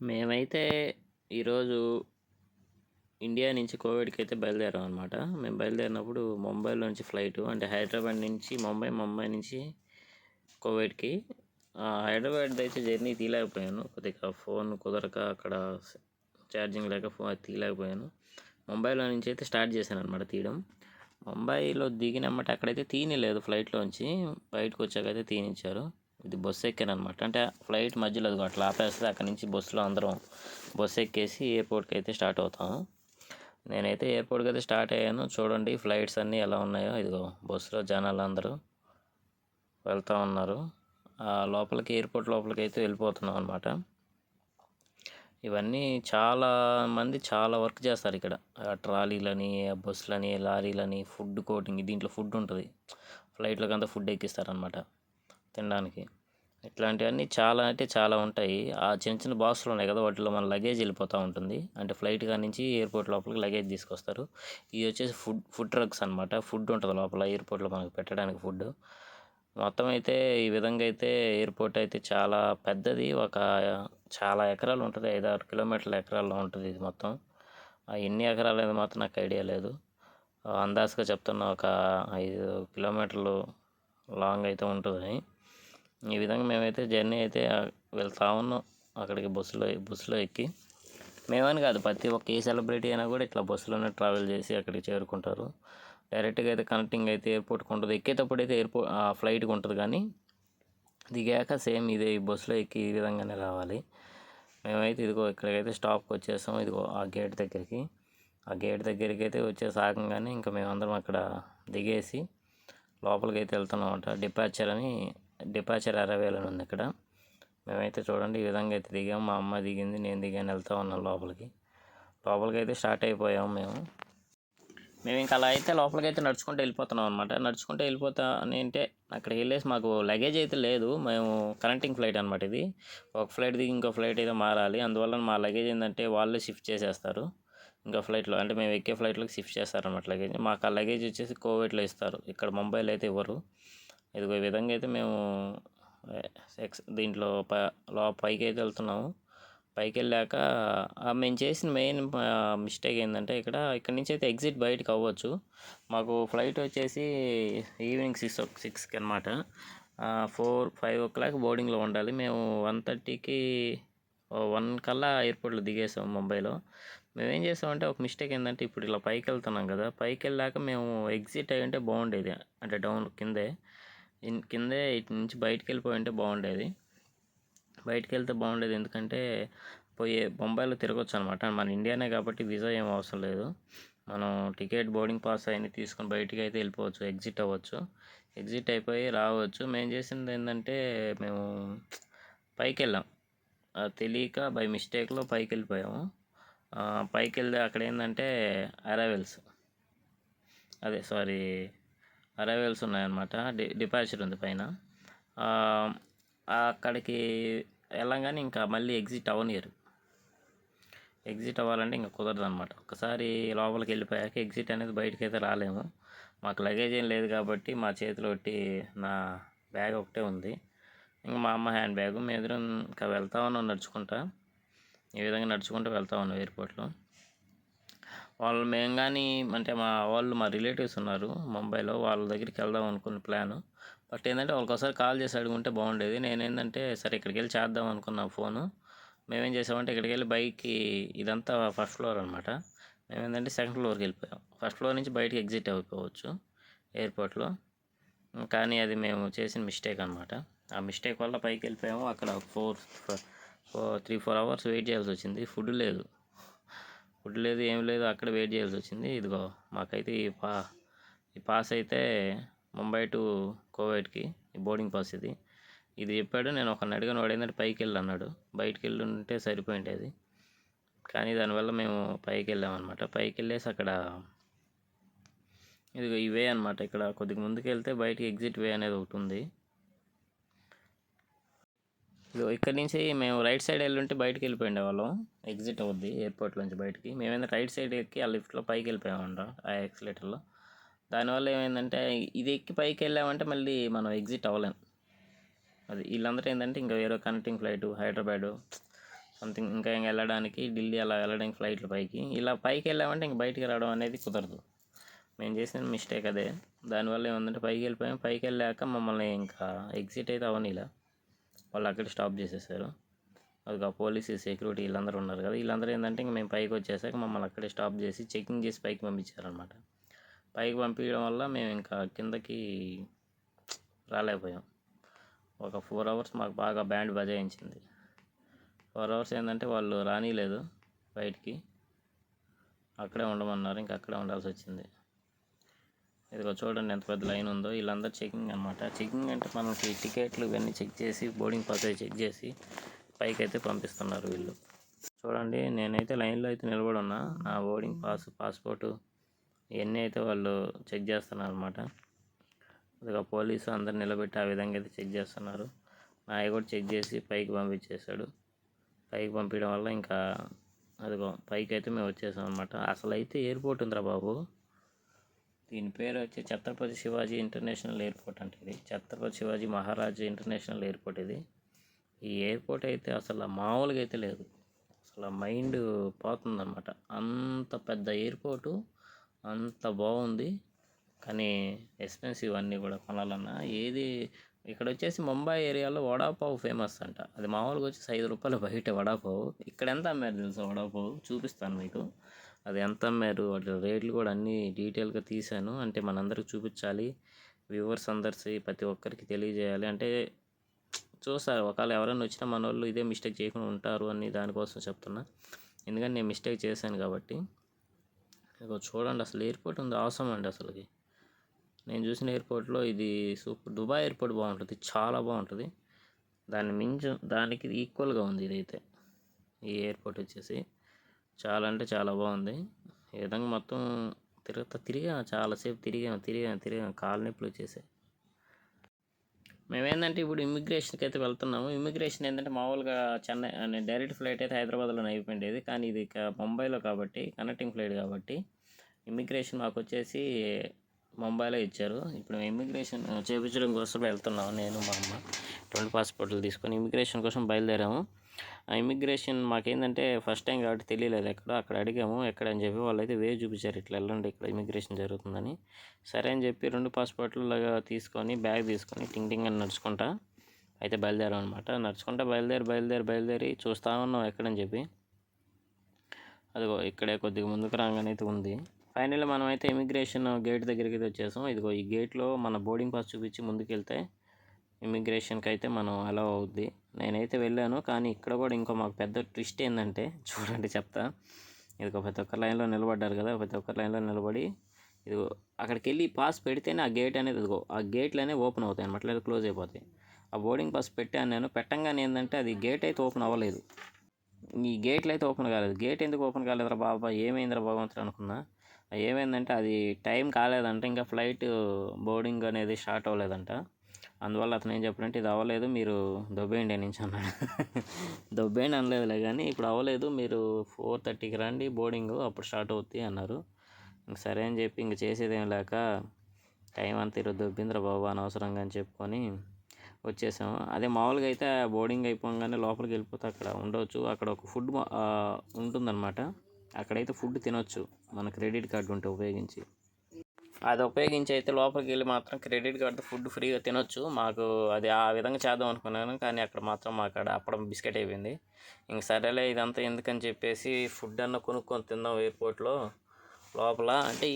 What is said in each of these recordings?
మేమైతే ఈరోజు ఇండియా నుంచి కోవిడ్కి అయితే బయలుదేరాం అనమాట. మేము బయలుదేరినప్పుడు ముంబైలో నుంచి ఫ్లైట్ అంటే హైదరాబాద్ నుంచి ముంబై నుంచి కోవిడ్కి. హైదరాబాద్ అయితే జర్నీ తీయలేకపోయాను, కొద్దిగా ఫోన్ కుదరక అక్కడ ఛార్జింగ్ లేక ఫోన్ తీయలేకపోయాను. ముంబైలో నుంచి అయితే స్టార్ట్ చేశాను అనమాట తీయడం. ముంబైలో దిగినమ్మట అక్కడైతే తీయలేదు, ఫ్లైట్లోంచి బయటకు వచ్చాక అయితే తీనిచ్చారు. ఇది బస్సు ఎక్కాను అనమాట. అంటే ఫ్లైట్ మధ్యలో అది అట్లా ఆపేస్తే అక్కడ నుంచి బస్సులో అందరం బస్సు ఎక్కేసి ఎయిర్పోర్ట్కి అయితే స్టార్ట్ అవుతాము. నేనైతే ఎయిర్పోర్ట్కి అయితే స్టార్ట్ అయ్యాను. చూడండి ఫ్లైట్స్ అన్నీ ఎలా ఉన్నాయో. ఇదిగో బస్సులో జనాలు అందరూ వెళ్తూ ఉన్నారు. లోపలికి ఎయిర్పోర్ట్ లోపలికి అయితే వెళ్ళిపోతున్నాం అనమాట. ఇవన్నీ చాలా మంది చాలా వర్క్ చేస్తారు ఇక్కడ. ట్రాలీలని, బస్సులని, లారీలని, ఫుడ్ కోటింగ్, దీంట్లో ఫుడ్ ఉంటుంది. ఫ్లైట్లోకి అంతా ఫుడ్ ఎక్కిస్తారనమాట తినడానికి. ఇట్లాంటివన్నీ చాలా అంటే చాలా ఉంటాయి. ఆ చిన్న చిన్న బాక్సులు ఉన్నాయి కదా, వాటిలో మన లగేజ్ వెళ్ళిపోతూ ఉంటుంది. అంటే ఫ్లైట్ కాడ నుంచి ఎయిర్పోర్ట్ లోపలికి లగేజ్ తీసుకొస్తారు. ఇవి వచ్చేసి ఫుడ్ ట్రక్స్ అనమాట. ఫుడ్ ఉంటుంది లోపల ఎయిర్పోర్ట్లో మనకు పెట్టడానికి ఫుడ్. మొత్తం అయితే ఈ విధంగా అయితే ఎయిర్పోర్ట్ అయితే చాలా పెద్దది. చాలా ఎకరాలు ఉంటుంది, 5-6 కిలోమీటర్ల ఎకరాల్లో ఉంటుంది ఇది మొత్తం. ఎన్ని ఎకరాలు అనేది మాత్రం నాకు ఐడియా లేదు. అందాజుగా చెప్తున్నా ఒక 5 కిలోమీటర్లు లాంగ్ అయితే ఉంటుంది. ఈ విధంగా మేమైతే జర్నీ అయితే వెళ్తా ఉన్నాం అక్కడికి బస్సులో ఎక్కి. మేమని కాదు, ప్రతి ఒక్క ఏ సెలబ్రిటీ అయినా కూడా ఇట్లా బస్సులోనే ట్రావెల్ చేసి అక్కడికి చేరుకుంటారు. డైరెక్ట్గా అయితే కనెక్టింగ్ అయితే ఎయిర్పోర్ట్కి ఉంటుంది. ఎక్కేటప్పుడు అయితే ఫ్లైట్కి ఉంటుంది, కానీ దిగాక సేమ్ ఇదే ఈ బస్సులో ఎక్కి ఈ విధంగానే రావాలి. మేమైతే ఇదిగో ఇక్కడికైతే స్టాప్కి వచ్చేసాం. ఇదిగో ఆ గేట్ దగ్గరికి అయితే వచ్చేసి ఆగంగానే ఇంకా మేమందరం అక్కడ దిగేసి లోపలికి అయితే వెళ్తున్నాం అంట. డిపాచర్ అరైవల్ అని ఉంది ఇక్కడ. మేమైతే చూడండి ఈ విధంగా అయితే దిగాము. మా అమ్మ దిగింది, నేను దిగాను, వెళ్తూ ఉన్నాను లోపలికి అయితే స్టార్ట్ అయిపోయాము మేము ఇంకా అలా అయితే లోపలికి అయితే నడుచుకుంటూ వెళ్ళిపోతున్నాం అనమాట. నడుచుకుంటూ వెళ్ళిపోతా అంటే అక్కడికి వెళ్ళేసి మాకు లగేజ్ అయితే లేదు. మేము కనెక్టింగ్ ఫ్లైట్ అనమాట ఇది. ఒక ఫ్లైట్ దిగి ఇంకో ఫ్లైట్ అయితే మారాలి. అందువల్ల మా లగేజ్ ఏంటంటే వాళ్ళే షిఫ్ట్ చేసేస్తారు ఇంకో ఫ్లైట్లో. అంటే మేము ఎక్కే ఫ్లైట్లోకి షిఫ్ట్ చేస్తారన్నమాట లగేజ్. మాకు ఆ లగేజ్ వచ్చేసి కోవిడ్లో ఇస్తారు, ఇక్కడ ముంబైలో అయితే ఇవ్వరు. ఇదిగో ఈ విధంగా అయితే మేము దీంట్లో పైకి అయితే వెళ్తున్నాము. పైకి వెళ్ళాక మేము చేసిన మెయిన్ మిస్టేక్ ఏంటంటే ఇక్కడ నుంచి అయితే ఎగ్జిట్ బయటకు అవ్వచ్చు. మాకు ఫ్లైట్ వచ్చేసి ఈవినింగ్ 6కి అనమాట. 5 o'clock బోర్డింగ్లో ఉండాలి. మేము 1:30కి 1 కల్లా ఎయిర్పోర్ట్లో దిగేసాం ముంబైలో. మేము ఏం చేసామంటే ఒక మిస్టేక్ ఏంటంటే ఇప్పుడు ఇలా పైకి వెళ్తున్నాం కదా, పైకి వెళ్ళాక మేము ఎగ్జిట్ అయ్యి ఉంటే బాగుండేది. అంటే డౌన్ కిందే ఇటు నుంచి బయటికి వెళ్ళిపోయి ఉంటే బాగుండేది. బయటికి వెళ్తే బాగుండేది, ఎందుకంటే ముంబైలో తిరగొచ్చు అనమాట. మన ఇండియానే కాబట్టి వీసా ఏం అవసరం లేదు. మనం టికెట్, బోర్డింగ్ పాస్ అవన్నీ తీసుకొని బయటికి అయితే వెళ్ళిపోవచ్చు, ఎగ్జిట్ అవ్వచ్చు. ఎగ్జిట్ అయిపోయి రావచ్చు. మేము చేసింది ఏంటంటే మేము పైకి వెళ్ళాం, తెలియక బై మిస్టేక్లో పైకి వెళ్ళిపోయాము. పైకి వెళ్తే అక్కడ ఏంటంటే అరైవల్స్ ఉన్నాయన్నమాట. డిపాచర్ ఉంది పైన. అక్కడికి వెళ్ళంగానే ఇంకా మళ్ళీ ఎగ్జిట్ అవ్వనియరు. ఎగ్జిట్ అవ్వాలంటే ఇంకా కుదరదు అనమాట. ఒకసారి లోపలికి వెళ్ళిపోయాక ఎగ్జిట్ అనేది బయటకు అయితే రాలేము. మాకు లగేజ్ ఏం లేదు కాబట్టి మా చేతిలో నా బ్యాగ్ ఒకటే ఉంది, ఇంకా మా అమ్మ హ్యాండ్ బ్యాగ్. మేము ఎదురు ఇంకా వెళ్తా ఉన్నాం నడుచుకుంటా. ఈ విధంగా నడుచుకుంటూ వెళ్తా ఉన్నాం ఎయిర్పోర్ట్లో. మేము కానీ అంటే మా రిలేటివ్స్ ఉన్నారు ముంబైలో, వాళ్ళ దగ్గరికి వెళ్దాం అనుకున్న ప్లాను. బట్ ఏంటంటే వాళ్ళకొకసారి కాల్ చేసి అడుగుంటే బాగుండేది. నేనేంటంటే సరే ఇక్కడికి వెళ్ళి చేద్దాం అనుకున్నాం ఫోను. మేమేం చేసామంటే ఇక్కడికి వెళ్ళి బైక్కి, ఇదంతా ఫస్ట్ ఫ్లోర్ అనమాట, మేమేంటంటే సెకండ్ ఫ్లోర్కి వెళ్ళిపోయాం. ఫస్ట్ ఫ్లోర్ నుంచి బయటికి ఎగ్జిట్ అయిపోవచ్చు ఎయిర్పోర్ట్లో, కానీ అది మేము చేసిన మిస్టేక్ అనమాట. ఆ మిస్టేక్ వల్ల పైకి వెళ్ళిపోయాము. అక్కడ 3-4 hours వెయిట్ చేయాల్సి వచ్చింది. ఫుడ్ లేదు, ఏం లేదు, అక్కడ వెయిట్ చేయాల్సి వచ్చింది. ఇదిగో మాకైతే ఈ పాస్ అయితే ముంబై టు కోవిడ్కి ఈ బోర్డింగ్ పాస్ ఇది చెప్పాడు. నేను ఒకరిని అడిగాను, వాడు ఏంటంటే పైకి వెళ్ళి అన్నాడు. బయటికి వెళ్ళి ఉంటే సరిపోయిండేది, కానీ దానివల్ల మేము పైకి వెళ్ళామన్నమాట. పైకి వెళ్ళేసి అక్కడ ఇదిగో ఈ వే అనమాట. ఇక్కడ కొద్దిగా ముందుకు వెళ్తే బయటికి ఎగ్జిట్ వే అనేది ఒకటి ఉంది. ఇక్కడి నుంచి మేము రైట్ సైడ్ వెళ్ళుంటే బయటికి వెళ్ళిపోయిండే వాళ్ళం, ఎగ్జిట్ అవుద్ది ఎయిర్పోర్ట్ నుంచి బయటికి. మేమైనా రైట్ సైడ్ ఎక్కి ఆ లిఫ్ట్లో పైకి వెళ్ళిపోయామంట, ఆ ఎక్స్లేటర్లో. దానివల్ల ఏమైందంటే ఇది ఎక్కి పైకి వెళ్ళామంటే మళ్ళీ మనం ఎగ్జిట్ అవ్వలేం. అది వీళ్ళందరూ ఏంటంటే ఇంకా వేరే కనెక్టింగ్ ఫ్లైట్ హైదరాబాదు సంథింగ్ ఇంకా వెళ్ళడానికి ఢిల్లీ అలా వెళ్ళడానికి ఫ్లైట్లు పైకి ఇలా పైకి వెళ్ళామంటే ఇంక బయటికి రావడం అనేది కుదరదు. మేము చేసిన మిస్టేక్ అదే. దానివల్ల ఏముందంటే పైకి వెళ్ళిపోయాం. పైకి వెళ్ళాక మమ్మల్ని ఇంకా ఎగ్జిట్ అయితే అవనీలా, వాళ్ళు అక్కడ స్టాప్ చేసేసారు. అది పోలీసు సెక్యూరిటీ వీళ్ళందరూ ఉన్నారు కదా, వీళ్ళందరూ ఏంటంటే ఇంక మేము పైకి వచ్చేసాక మమ్మల్ని అక్కడే స్టాప్ చేసి చెకింగ్ చేసి పైకి పంపించారనమాట. పైకి పంపించడం వల్ల మేము ఇంకా కిందకి రాలేకపోయాం. ఒక 4 hours మాకు బాగా బ్యాండ్ బజాయించింది. 4 hours ఏంటంటే వాళ్ళు రానిలేదు బయటికి, అక్కడే ఉండమన్నారు. ఇంకా అక్కడే ఉండాల్సి వచ్చింది. ఇదిగో చూడండి ఎంత పెద్ద లైన్ ఉందో. వీళ్ళందరూ చెకింగ్ అనమాట. చెకింగ్ అంటే మనకి టికెట్లు ఇవన్నీ చెక్ చేసి బోర్డింగ్ పాస్ అవి చెక్ చేసి పైకి అయితే పంపిస్తున్నారు వీళ్ళు. చూడండి నేనైతే లైన్లో అయితే నిలబడి ఉన్నా. నా బోర్డింగ్ పాస్పోర్టు ఇవన్నీ అయితే వాళ్ళు చెక్ చేస్తున్నారు అనమాట. ఇదిగో పోలీసు అందరు నిలబెట్టి ఆ విధంగా అయితే చెక్ చేస్తున్నారు. నాయ కూడా చెక్ చేసి పైకి పంపించేశాడు. పైకి పంపించడం వల్ల ఇంకా అదిగో పైకి అయితే మేము వచ్చేసాం అనమాట. అసలు అయితే ఎయిర్పోర్ట్ ఉందిరా బాబు, దీని పేరు వచ్చి ఛత్రపతి శివాజీ ఇంటర్నేషనల్ ఎయిర్పోర్ట్ అంటే ఇది ఛత్రపతి శివాజీ మహారాజ్ ఇంటర్నేషనల్ ఎయిర్పోర్ట్ ఇది. ఈ ఎయిర్పోర్ట్ అయితే అసలు మామూలుగా అయితే లేదు, అసలు మైండ్ పోతుందన్నమాట. అంత పెద్ద ఎయిర్పోర్టు, అంత బాగుంది. కానీ ఎక్స్పెన్సివ్ అన్నీ కూడా కొనాలన్నా. ఏది ఇక్కడ వచ్చేసి ముంబై ఏరియాలో వడాపావ్ ఫేమస్ అంట. అది మామూలుగా వచ్చేసి 5 రూపాయలు బయట వడాపావ్. ఇక్కడ ఎంత అమ్మారు తెలుసా వడాపావ్? చూపిస్తాను మీకు అది ఎంత అమ్మారు. వాటి రేట్లు కూడా అన్నీ డీటెయిల్గా తీశాను. అంటే మనందరికి చూపించాలి, వ్యూవర్స్ అందరికీ ప్రతి ఒక్కరికి తెలియజేయాలి. అంటే చూస్తారు, ఒకవేళ ఎవరైనా వచ్చినా మన వాళ్ళు ఇదే మిస్టేక్ చేయకుండా ఉంటారు అని దానికోసం చెప్తున్నా. ఎందుకంటే నేను మిస్టేక్ చేశాను కాబట్టి. ఇక చూడండి అసలు ఎయిర్పోర్ట్ ఉంది అవసరం అండి. అసలుకి నేను చూసిన ఎయిర్పోర్ట్లో ఇది సూపర్. దుబాయ్ ఎయిర్పోర్ట్ బాగుంటుంది, చాలా బాగుంటుంది. దానికి ఈక్వల్గా ఉంది ఇదైతే. ఈ ఎయిర్పోర్ట్ వచ్చేసి చాలా అంటే చాలా బాగుంది. ఈ విధంగా మొత్తం తిరిగా చాలాసేపు తిరిగాం. కాలు నొప్పులు వచ్చేసాయి. మేమేంటంటే ఇప్పుడు ఇమిగ్రేషన్కి అయితే వెళ్తున్నాము. ఇమిగ్రేషన్ ఏంటంటే మామూలుగా చెన్నై డైరెక్ట్ ఫ్లైట్ అయితే హైదరాబాద్లోనే అయిపోయిండేది. కానీ ఇది ముంబైలో కాబట్టి కనెక్టింగ్ ఫ్లైట్ కాబట్టి ఇమిగ్రేషన్ మాకు వచ్చేసి ముంబైలో ఇచ్చారు. ఇప్పుడు ఇమిగ్రేషన్ చేయించడం కోసం వెళ్తున్నాము నేను మా అమ్మ. 2 పాస్పోర్ట్లు తీసుకొని ఇమిగ్రేషన్ కోసం బయలుదేరాము. ఆ ఇమిగ్రేషన్ మాకేంటంటే ఫస్ట్ టైం కాబట్టి తెలియలేదు అక్కడ అడిగాము ఎక్కడ అని చెప్పి. వాళ్ళైతే వే చూపించారు, ఇట్లా వెళ్ళండి ఇక్కడ ఇమిగ్రేషన్ జరుగుతుందని. సరే అని చెప్పి 2 పాస్పోర్ట్లు తీసుకొని బ్యాగ్ తీసుకొని టింగ్ అని నడుచుకుంటా అయితే బయలుదేరాం అనమాట. నడుచుకుంటా బయలుదేరి చూస్తూ ఉన్నాం ఎక్కడని చెప్పి. అదిగో ఇక్కడే కొద్దిగా ముందుకు రాగానే అయితే ఉంది. ఫైనల్లీ మనం అయితే ఇమిగ్రేషన్ గేట్ దగ్గరికి అయితే వచ్చేసాం. ఇదిగో ఈ గేట్లో మన బోర్డింగ్ పాస్ చూపించి ముందుకు వెళ్తే ఇమిగ్రేషన్కి అయితే మనం అలౌ అవుద్ది. నేనైతే వెళ్ళాను, కానీ ఇక్కడ కూడా ఇంకో మాకు పెద్ద ట్విస్ట్ ఏంటంటే చూడండి చెప్తా. ఇదిగో ప్రతి ఒక్క లైన్లో నిలబడ్డారు కదా, ప్రతి ఒక్క లైన్లో నిలబడి ఇదిగో అక్కడికి వెళ్ళి పాస్ పెడితేనే ఆ గేట్ అనేది ఇదిగో ఆ గేట్లోనే ఓపెన్ అవుతాయి అనమాట, లేదా క్లోజ్ అయిపోతాయి. ఆ బోర్డింగ్ పాస్ పెట్టాను నేను. పెట్టంగానే ఏంటంటే అది గేట్ అయితే ఓపెన్ అవ్వలేదు. ఈ గేట్లు అయితే ఓపెన్ కాలేదు. గేట్ ఎందుకు ఓపెన్ కాలేదురా బాబా, ఏమైందిరా భగవంతుడు అనుకున్నా. ఏమైందంటే అది టైం కాలేదంట, ఇంకా ఫ్లైట్ బోర్డింగ్ అనేది స్టార్ట్ అవ్వలేదంట. అందువల్ల అతను ఏం చెప్పాడంటే ఇది అవ్వలేదు, మీరు దొబ్బేయండి నుంచి అన్నాడు. దొబ్బేయండి అనలేదులే, కానీ ఇప్పుడు అవ్వలేదు, మీరు 4:30కి రండి బోర్డింగ్, అప్పుడు స్టార్ట్ అవుద్ది అన్నారు. ఇంక సరే అని చెప్పి ఇంక చేసేదేం లేక టైం అంతా ఈరోజు దొబ్బిందిరా బాబు అనవసరంగా అని చెప్పుకొని వచ్చేసాము. అదే మామూలుగా అయితే బోర్డింగ్ అయిపోగానే లోపలికి వెళ్ళిపోతే అక్కడ ఉండవచ్చు. అక్కడ ఒక ఫుడ్ ఉంటుందన్నమాట. అక్కడైతే ఫుడ్ తినొచ్చు మన క్రెడిట్ కార్డు ఉంటే ఉపయోగించి. అది ఉపయోగించి అయితే లోపలికి వెళ్ళి మాత్రం క్రెడిట్ కార్డు ఫుడ్ ఫ్రీగా తినొచ్చు. మాకు అది ఆ విధంగా చేద్దాం అనుకున్నాను, కానీ అక్కడ మాత్రం మాకు అప్పడం బిస్కెట్ అయిపోయింది. ఇంక సరేలే ఇదంతా ఎందుకని చెప్పేసి ఫుడ్ అన్న కొనుక్కొని తిందాం ఎయిర్పోర్ట్లో లోపల. అంటే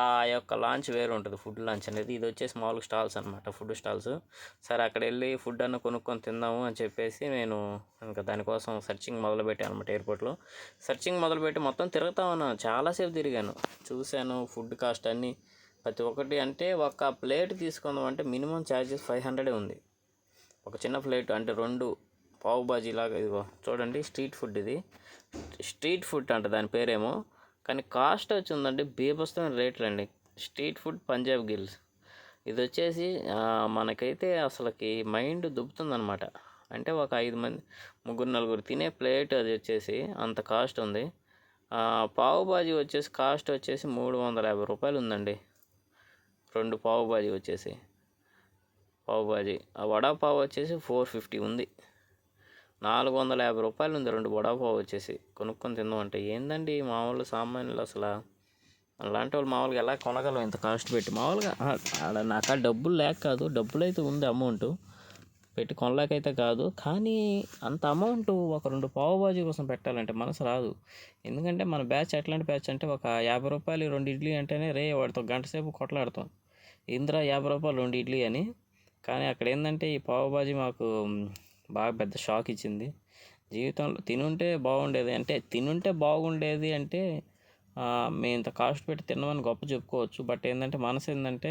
ఆ యొక్క లాంచ్ వేరు ఉంటుంది, ఫుడ్ లాంచ్ అనేది. ఇది వచ్చేసి మామూలుగా స్టాల్స్ అనమాట, ఫుడ్ స్టాల్స్. సరే అక్కడ వెళ్ళి ఫుడ్ అన్న కొనుక్కొని తిందాము అని చెప్పేసి నేను ఇంకా దానికోసం సర్చింగ్ మొదలుపెట్టాను అనమాట. ఎయిర్పోర్ట్లో సర్చింగ్ మొదలుపెట్టి మొత్తం తిరుగుతా ఉన్నాను, చాలాసేపు తిరిగాను, చూశాను ఫుడ్ కాస్ట్ అన్నీ ప్రతి ఒక్కటి. అంటే ఒక ప్లేట్ తీసుకుందాం అంటే మినిమం ఛార్జెస్ 500 ఉంది. ఒక చిన్న ప్లేట్ అంటే 2 పావు బాజీ లాగా. ఇదిగో చూడండి స్ట్రీట్ ఫుడ్, ఇది స్ట్రీట్ ఫుడ్ అంట దాని పేరేమో, కానీ కాస్ట్ వచ్చిందండి బీభత్సమైన రేట్లు అండి. స్ట్రీట్ ఫుడ్ పంజాబ్ గిల్స్ ఇది వచ్చేసి మనకైతే అసలుకి మైండ్ దుబ్బుతుందనమాట. అంటే ఒక 5 మంది 3-4 తినే ప్లేట్ అది వచ్చేసి అంత కాస్ట్ ఉంది. పావు బాజీ వచ్చేసి కాస్ట్ వచ్చేసి 350 రూపాయలు ఉందండి. 2 పావు బాజీ వచ్చేసి పావు బాజీ. ఆ వడాపావు వచ్చేసి 450 ఉంది. రూ. 450 ఉంది 2 వడాపావ్ వచ్చేసి. కొనుక్కొని తిందామంటే ఏందండి మామూలు సామాన్యులు అసలు అలాంటి వాళ్ళు మామూలుగా ఎలా కొనగలం ఇంత కాస్ట్ పెట్టి మామూలుగా ఆడ నాకు ఆ డబ్బులు లేక కాదు, డబ్బులు అయితే ఉంది అమౌంట్ పెట్టి కొనలేకైతే కాదు, కానీ అంత అమౌంట్ ఒక 2 పావు బాజీ కోసం పెట్టాలంటే మనసు రాదు. ఎందుకంటే మన బ్యాచ్ ఎట్లాంటి బ్యాచ్ అంటే ఒక రూ. 50 2 ఇడ్లీ అంటేనే రే వాడితో గంట సేపు కొట్లాడతాం. ఇంద్రా రూ. 50 2 ఇడ్లీ అని. కానీ అక్కడ ఏంటంటే ఈ పావు బాజీ మాకు బాగా పెద్ద షాక్ ఇచ్చింది. జీవితంలో తినుంటే బాగుండేది అంటే మేము ఇంత కాస్ట్ పెట్టి తిన్నామని గొప్ప చెప్పుకోవచ్చు. బట్ ఏంటంటే మనసు ఏంటంటే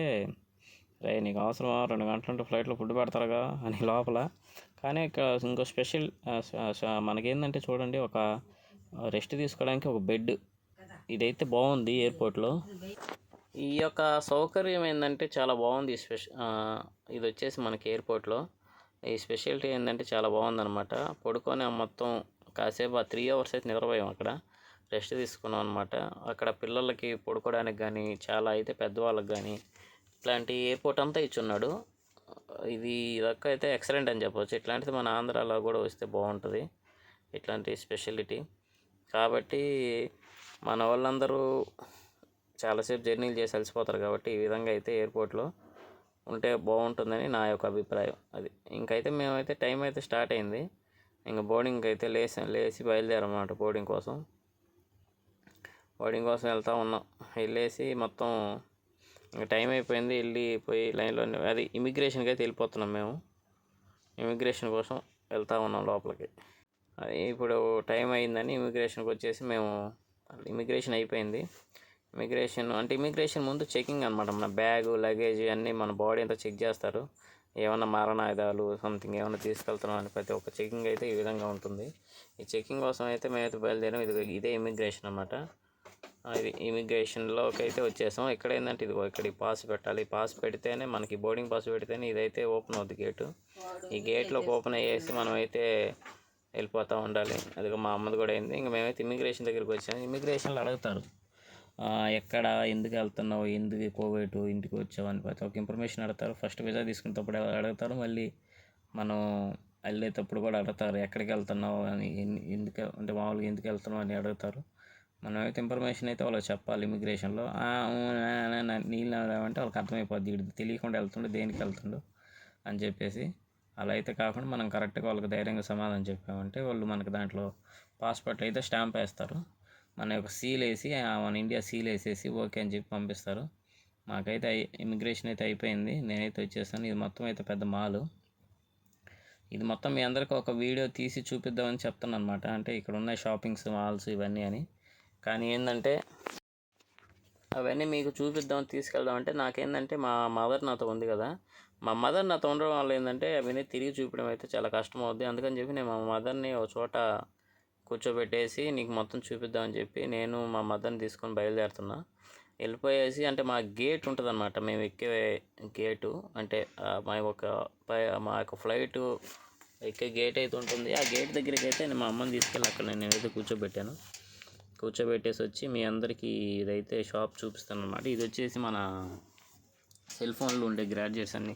రే నీకు అవసరమా 2 గంటలంటే ఫ్లైట్లో ఫుడ్ పెడతారుగా అని లోపల. కానీ ఇక్కడ ఇంకో స్పెషల్ మనకేంటంటే చూడండి, ఒక రెస్ట్ తీసుకోవడానికి ఒక బెడ్ ఇదైతే బాగుంది ఎయిర్పోర్ట్లో. ఈ యొక్క సౌకర్యం ఏంటంటే చాలా బాగుంది. ఇది వచ్చేసి మనకి ఎయిర్పోర్ట్లో ఈ స్పెషాలిటీ ఏంటంటే చాలా బాగుందన్నమాట. పడుకొని మొత్తం కాసేపు 3 అవర్స్ అయితే నిద్రపోయాం అక్కడ, రెస్ట్ తీసుకున్నాం అనమాట. అక్కడ పిల్లలకి పడుకోవడానికి కానీ చాలా అయితే పెద్దవాళ్ళకి కానీ ఇట్లాంటి ఎయిర్పోర్ట్ అంతా ఇచ్చున్నాడు. ఇదొక్క అయితే ఎక్సలెంట్ అని చెప్పవచ్చు. ఇట్లాంటిది మన ఆంధ్రాలో కూడా వస్తే బాగుంటుంది ఇట్లాంటి స్పెషాలిటీ. కాబట్టి మన వాళ్ళందరూ చాలాసేపు జర్నీలు చేసి అలసిపోతారు కాబట్టి ఈ విధంగా అయితే ఎయిర్పోర్ట్లో ఉంటే బాగుంటుందని నా యొక్క అభిప్రాయం. అది ఇంకైతే మేమైతే టైం అయితే స్టార్ట్ అయింది. ఇంకా బోర్డింగ్కి అయితే లేచి బయలుదేరమాట. బోర్డింగ్ కోసం వెళ్తూ ఉన్నాం. వెళ్ళేసి మొత్తం ఇంకా టైం అయిపోయింది. వెళ్ళిపోయి లైన్లో అది ఇమిగ్రేషన్కి అయితే వెళ్ళిపోతున్నాం మేము. ఇమిగ్రేషన్ కోసం వెళ్తూ ఉన్నాం లోపలికి. అది ఇప్పుడు టైం అయిందని ఇమిగ్రేషన్కి వచ్చేసి మేము ఇమిగ్రేషన్ అయిపోయింది. ఇమిగ్రేషన్ ముందు చెకింగ్ అనమాట. మన బ్యాగు లగేజ్ అన్నీ మన బాడీ అంతా చెక్ చేస్తారు. ఏమన్నా మరణాయుధాలు సంథింగ్ ఏమైనా తీసుకెళ్తున్నాం అని ప్రతి ఒక్క చెకింగ్ అయితే ఈ విధంగా ఉంటుంది. ఈ చెకింగ్ కోసం అయితే మేమైతే బయలుదేరాం. ఇదే ఇమిగ్రేషన్ అనమాట. ఇది ఇమిగ్రేషన్లోకి అయితే వచ్చేసాం. ఇక్కడ ఏంటంటే ఇక్కడ ఈ పాస్ పెట్టాలి. పాస్ పెడితేనే మనకి బోర్డింగ్ పాస్ పెడితేనే ఇదైతే ఓపెన్ అవుతుంది గేటు. ఈ గేట్లోకి ఓపెన్ అయ్యేసి మనం అయితే వెళ్ళిపోతూ ఉండాలి. అది మా అమ్మది కూడా అయింది. ఇంకా మేమైతే ఇమిగ్రేషన్ దగ్గరికి వచ్చాము. ఇమిగ్రేషన్లో అడుగుతారు ఎక్కడ, ఎందుకు వెళ్తున్నావు, ఎందుకు కోవిడ్ ఇంటికి వచ్చావు అని ప్రతి ఒక్క ఇన్ఫర్మేషన్ అడుగుతారు. ఫస్ట్ వీసా తీసుకునేటప్పుడు అడుగుతారు, మళ్ళీ మనం వెళ్ళేటప్పుడు కూడా అడుగుతారు ఎక్కడికి వెళ్తున్నావు అని, ఎందుకు అంటే మామూలుగా ఎందుకు వెళ్తున్నావు అని అడుగుతారు. మనమైతే ఇన్ఫర్మేషన్ అయితే వాళ్ళకి చెప్పాలి. ఇమిగ్రేషన్లో నీళ్ళు అంటే వాళ్ళకి అర్థమైపోద్ది వీడికి తెలియకుండా వెళ్తుండే దేనికి వెళ్తుండో అని చెప్పేసి. అలా అయితే కాకుండా మనం కరెక్ట్గా వాళ్ళకి ధైర్యంగా సమాధానం చెప్పామంటే వాళ్ళు మనకు దాంట్లో పాస్పోర్ట్ అయితే స్టాంప్ వేస్తారు. మన యొక్క సీల్ వేసి మన ఇండియా సీల్ వేసేసి ఓకే అని చెప్పి పంపిస్తారు. మాకైతే ఇమిగ్రేషన్ అయితే అయిపోయింది. నేనైతే వచ్చేసాను. ఇది మొత్తం అయితే పెద్ద మాల్. ఇది మొత్తం మీ అందరికీ ఒక వీడియో తీసి చూపిద్దామని చెప్తాను అనమాట. అంటే ఇక్కడ ఉన్న షాపింగ్స్ మాల్స్ ఇవన్నీ అని. కానీ ఏంటంటే అవన్నీ మీకు చూపిద్దామని తీసుకెళ్దామంటే నాకేంటంటే మా మదర్ నాతో ఉంది కదా, మా మదర్ నాతో ఉండడం వల్ల ఏంటంటే అవన్నీ తిరిగి చూపించడం అయితే చాలా కష్టం అవుద్ది. అందుకని చెప్పి నేను మా మదర్ని ఒక చోట కూర్చోబెట్టేసి నీకు మొత్తం చూపిద్దామని చెప్పి నేను మా మదర్ని తీసుకొని బయలుదేరుతున్నా. వెళ్ళిపోయేసి అంటే మా గేట్ ఉంటుంది అనమాట. మేము ఎక్కే గేటు అంటే మా యొక్క ఫ్లైటు ఎక్కే గేట్ అయితే ఉంటుంది. ఆ గేట్ దగ్గరికి అయితే నేను మా అమ్మని తీసుకెళ్ళి అక్కడ నేనైతే కూర్చోబెట్టేసి వచ్చి మీ అందరికీ ఇదైతే షాప్ చూపిస్తాను అనమాట. ఇది వచ్చేసి మన సెల్ ఫోన్లు ఉండే గ్రాడ్యుయేట్స్ అన్నీ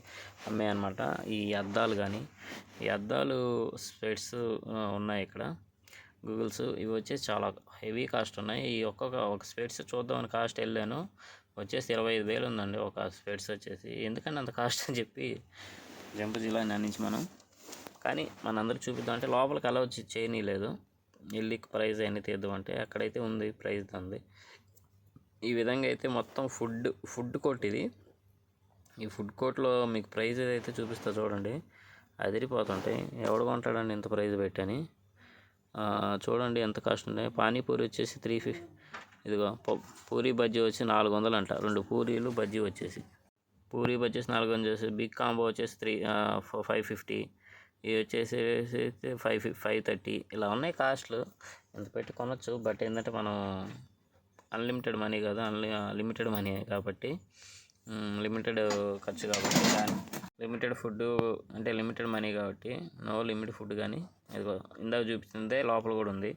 అమ్మాయి అనమాట. ఈ అద్దాలు స్పెట్స్ ఉన్నాయి ఇక్కడ, గూగుల్స్. ఇవి వచ్చేసి చాలా హెవీ కాస్ట్ ఉన్నాయి. ఈ ఒక స్పెట్స్ చూద్దామని కాస్ట్ వెళ్ళాను, వచ్చేసి 25,000 ఉందండి ఒక స్పెట్స్ వచ్చేసి. ఎందుకంటే అంత కాస్ట్ అని చెప్పి జంపు జిల్లా నుంచి మనం కానీ మనందరికి చూపిద్దామంటే లోపలికి అలా వచ్చి చేయనీయలేదు. వెళ్ళి ప్రైజ్ అన్నీ తీద్దామంటే అక్కడైతే ఉంది ప్రైజ్ దాన్ని. ఈ విధంగా అయితే మొత్తం ఫుడ్ కోర్ట్ ఇది. ఈ ఫుడ్ కోర్ట్లో మీకు ప్రైజ్ ఏదైతే చూపిస్తా చూడండి, అదిరిపోతుంటాయి. ఎవడు కొంటాడండి ఇంత ప్రైజ్ పెట్టని. చూడండి ఎంత కాస్ట్ ఉన్నాయి. పానీపూరి వచ్చేసి 350. ఇదిగో పూరి బజ్జీ వచ్చి 400 అంట. 2 పూరీలు బజ్జీ వచ్చేసి. పూరి బజ్జీ 400 వచ్చేసి. బిగ్ కాంబో వచ్చేసి 550. ఇవి వచ్చేసి 530. ఇలా ఉన్నాయి కాస్ట్లు. ఎంత పెట్టి కొనవచ్చు. బట్ ఏంటంటే మనం అన్లిమిటెడ్ మనీ కదా, లిమిటెడ్ మనీ కాబట్టి లిమిటెడ్ ఖర్చు కాబట్టి లిమిటెడ్ ఫుడ్ అంటే లిమిటెడ్ మనీ కాబట్టి నో లిమిట్ ఫుడ్. కానీ ఇదిగో ఇందాక చూపించిందే లోపల కూడా ఉంది.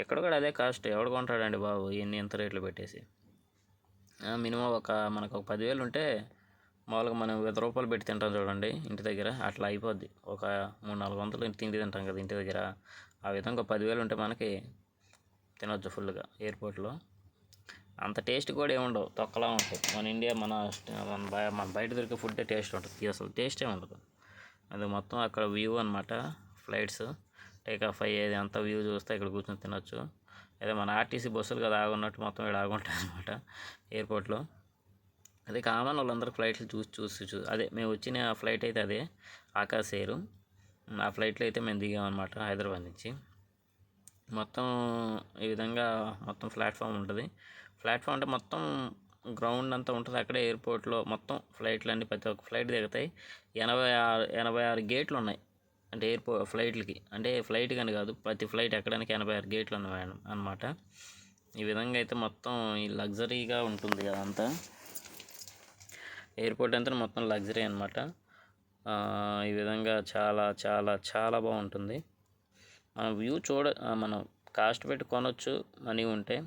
ఎక్కడ కూడా అదే కాస్ట్. ఎవడు కొంటాడండి బాబు ఇవన్నీ ఎంత రేట్లు పెట్టేసి. మినిమం మనకు ఒక 10,000 ఉంటే మామూలుగా మనం ₹100 పెట్టి తింటాం చూడండి ఇంటి దగ్గర, అట్లా అయిపోద్ది. ఒక 300-400 తిండి తింటాం కదా ఇంటి దగ్గర, ఆ విధంగా 10,000 ఉంటే మనకి తినొచ్చు ఫుల్గా ఎయిర్పోర్ట్లో. అంత టేస్ట్ కూడా ఏముండవు, తొక్కలా ఉంటాయి. మన ఇండియా మన బయట దొరికే ఫుడ్డే టేస్ట్ ఉంటుంది, అసలు టేస్టే ఉండదు. అది మొత్తం అక్కడ వ్యూ అనమాట. ఫ్లైట్స్ టేక్ ఆఫ్ అయ్యేది అంతా వ్యూ చూస్తే ఇక్కడ కూర్చొని తినొచ్చు. అదే మన ఆర్టీసీ బస్సులు కదా ఆగున్నట్టు మొత్తం ఇక్కడ ఆగుంటాయి అనమాట ఎయిర్పోర్ట్లో. అదే కామన్ వాళ్ళందరూ ఫ్లైట్లు చూసి అదే మేము వచ్చిన ఫ్లైట్ అయితే అదే ఆకాశ్ ఎయిర్. ఆ ఫ్లైట్లో అయితే మేము దిగామన్నమాట హైదరాబాద్ నుంచి. మొత్తం ఈ విధంగా మొత్తం ప్లాట్ఫామ్ ఉంటుంది. ప్లాట్ఫామ్ అంటే మొత్తం గ్రౌండ్ అంతా ఉంటుంది అక్కడే ఎయిర్పోర్ట్లో. మొత్తం ఫ్లైట్లు అన్నీ ప్రతి ఒక్క ఫ్లైట్ దిగుతాయి. 86 గేట్లు ఉన్నాయి అంటే ఫ్లైట్లకి, అంటే ఫ్లైట్ కానీ కాదు, ప్రతి ఫ్లైట్ ఎక్కడానికి 86 గేట్లు ఉన్నాయి అన్నమాట. ఈ విధంగా అయితే మొత్తం ఈ లగ్జరీగా ఉంటుంది అదంతా. ఎయిర్పోర్ట్ అంతా మొత్తం లగ్జరీ అనమాట. ఈ విధంగా చాలా చాలా చాలా బాగుంటుంది. మనం వ్యూ మనం కాస్ట్ పెట్టి కొనవచ్చు మనీ ఉంటే,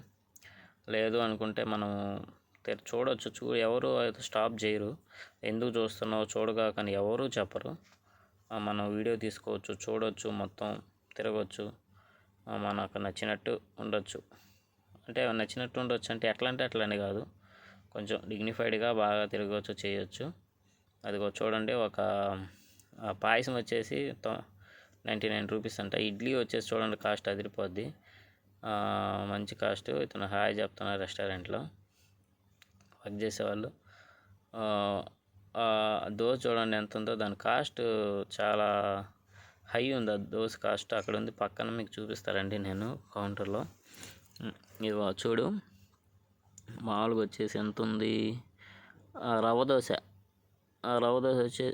లేదు అనుకుంటే మనం చూడవచ్చు. ఎవరు అయితే స్టాప్ చేయరు, ఎందుకు చూస్తున్నావు చూడగా కానీ ఎవరు చెప్పరు. మనం వీడియో తీసుకోవచ్చు, చూడవచ్చు, మొత్తం తిరగవచ్చు, మనకు నచ్చినట్టు ఉండొచ్చు. అంటే నచ్చినట్టు ఉండొచ్చు అంటే ఎట్లా అంటే అట్లని కాదు, కొంచెం డిగ్నిఫైడ్గా బాగా తిరగవచ్చు, చేయొచ్చు. అదిగో చూడండి, ఒక పాయసం వచ్చేసి 99 రూపీస్ అంట. ఇడ్లీ వచ్చేసి చూడండి కాస్ట్ అదిరిపోద్ది, మంచి కాస్ట్. ఇతను హాయ్ చెప్తున్నారు రెస్టారెంట్లో వర్క్ చేసేవాళ్ళు. దోశ చూడండి ఎంత ఉందో, దాని కాస్ట్ చాలా హై ఉంది. ఆ దోశ కాస్ట్ అక్కడ ఉంది, పక్కన మీకు చూపిస్తారండి నేను కౌంటర్లో. ఇది చూడు, మామూలుగా వచ్చేసి ఎంత ఉంది. రవ్వ దోశ వచ్చి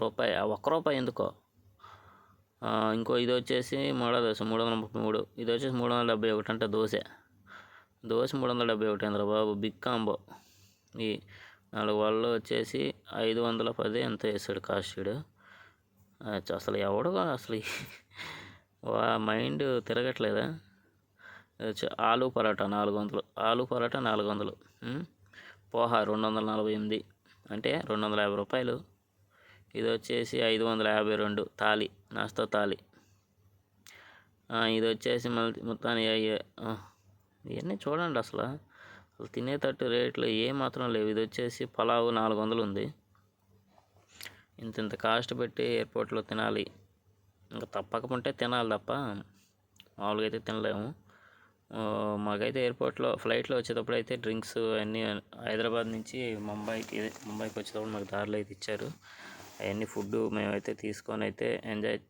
రూపాయి. ₹1 ఎందుకో. ఇంకో ఇది వచ్చేసి మూడో దోశ 333. ఇది వచ్చేసి 371 అంటే దోశ 371 ఏంద్రా బాబు, బిగ్ కాంబో. ఈ 4 వాళ్ళు వచ్చేసి 510 ఎంత వేసాడు కాస్ట్. అసలు ఎవడు అసలు మైండ్ తిరగట్లేదా. ఆలు పరోటా 400, పోహా 248 అంటే ₹250. ఇది వచ్చేసి 552 థాలి, నాస్తా థాలి. ఇది వచ్చేసి మొత్తాన్ని ఇవన్నీ చూడండి, అసలు తినేటట్టు రేట్లు ఏమాత్రం లేవు. ఇది వచ్చేసి పలావు 400 ఉంది. ఇంత కాస్ట్ పెట్టి ఎయిర్పోర్ట్లో తినాలి, ఇంకా తప్పకుంటే తినాలి తప్ప మామూలుగా అయితే తినలేము. మాకైతే ఎయిర్పోర్ట్లో ఫ్లైట్లో వచ్చేటప్పుడు అయితే డ్రింక్స్ అన్నీ హైదరాబాద్ నుంచి ముంబైకి వచ్చేటప్పుడు మాకు దారిలో అయితే ఇచ్చారు. అవన్నీ ఫుడ్ మేమైతే తీసుకొని అయితే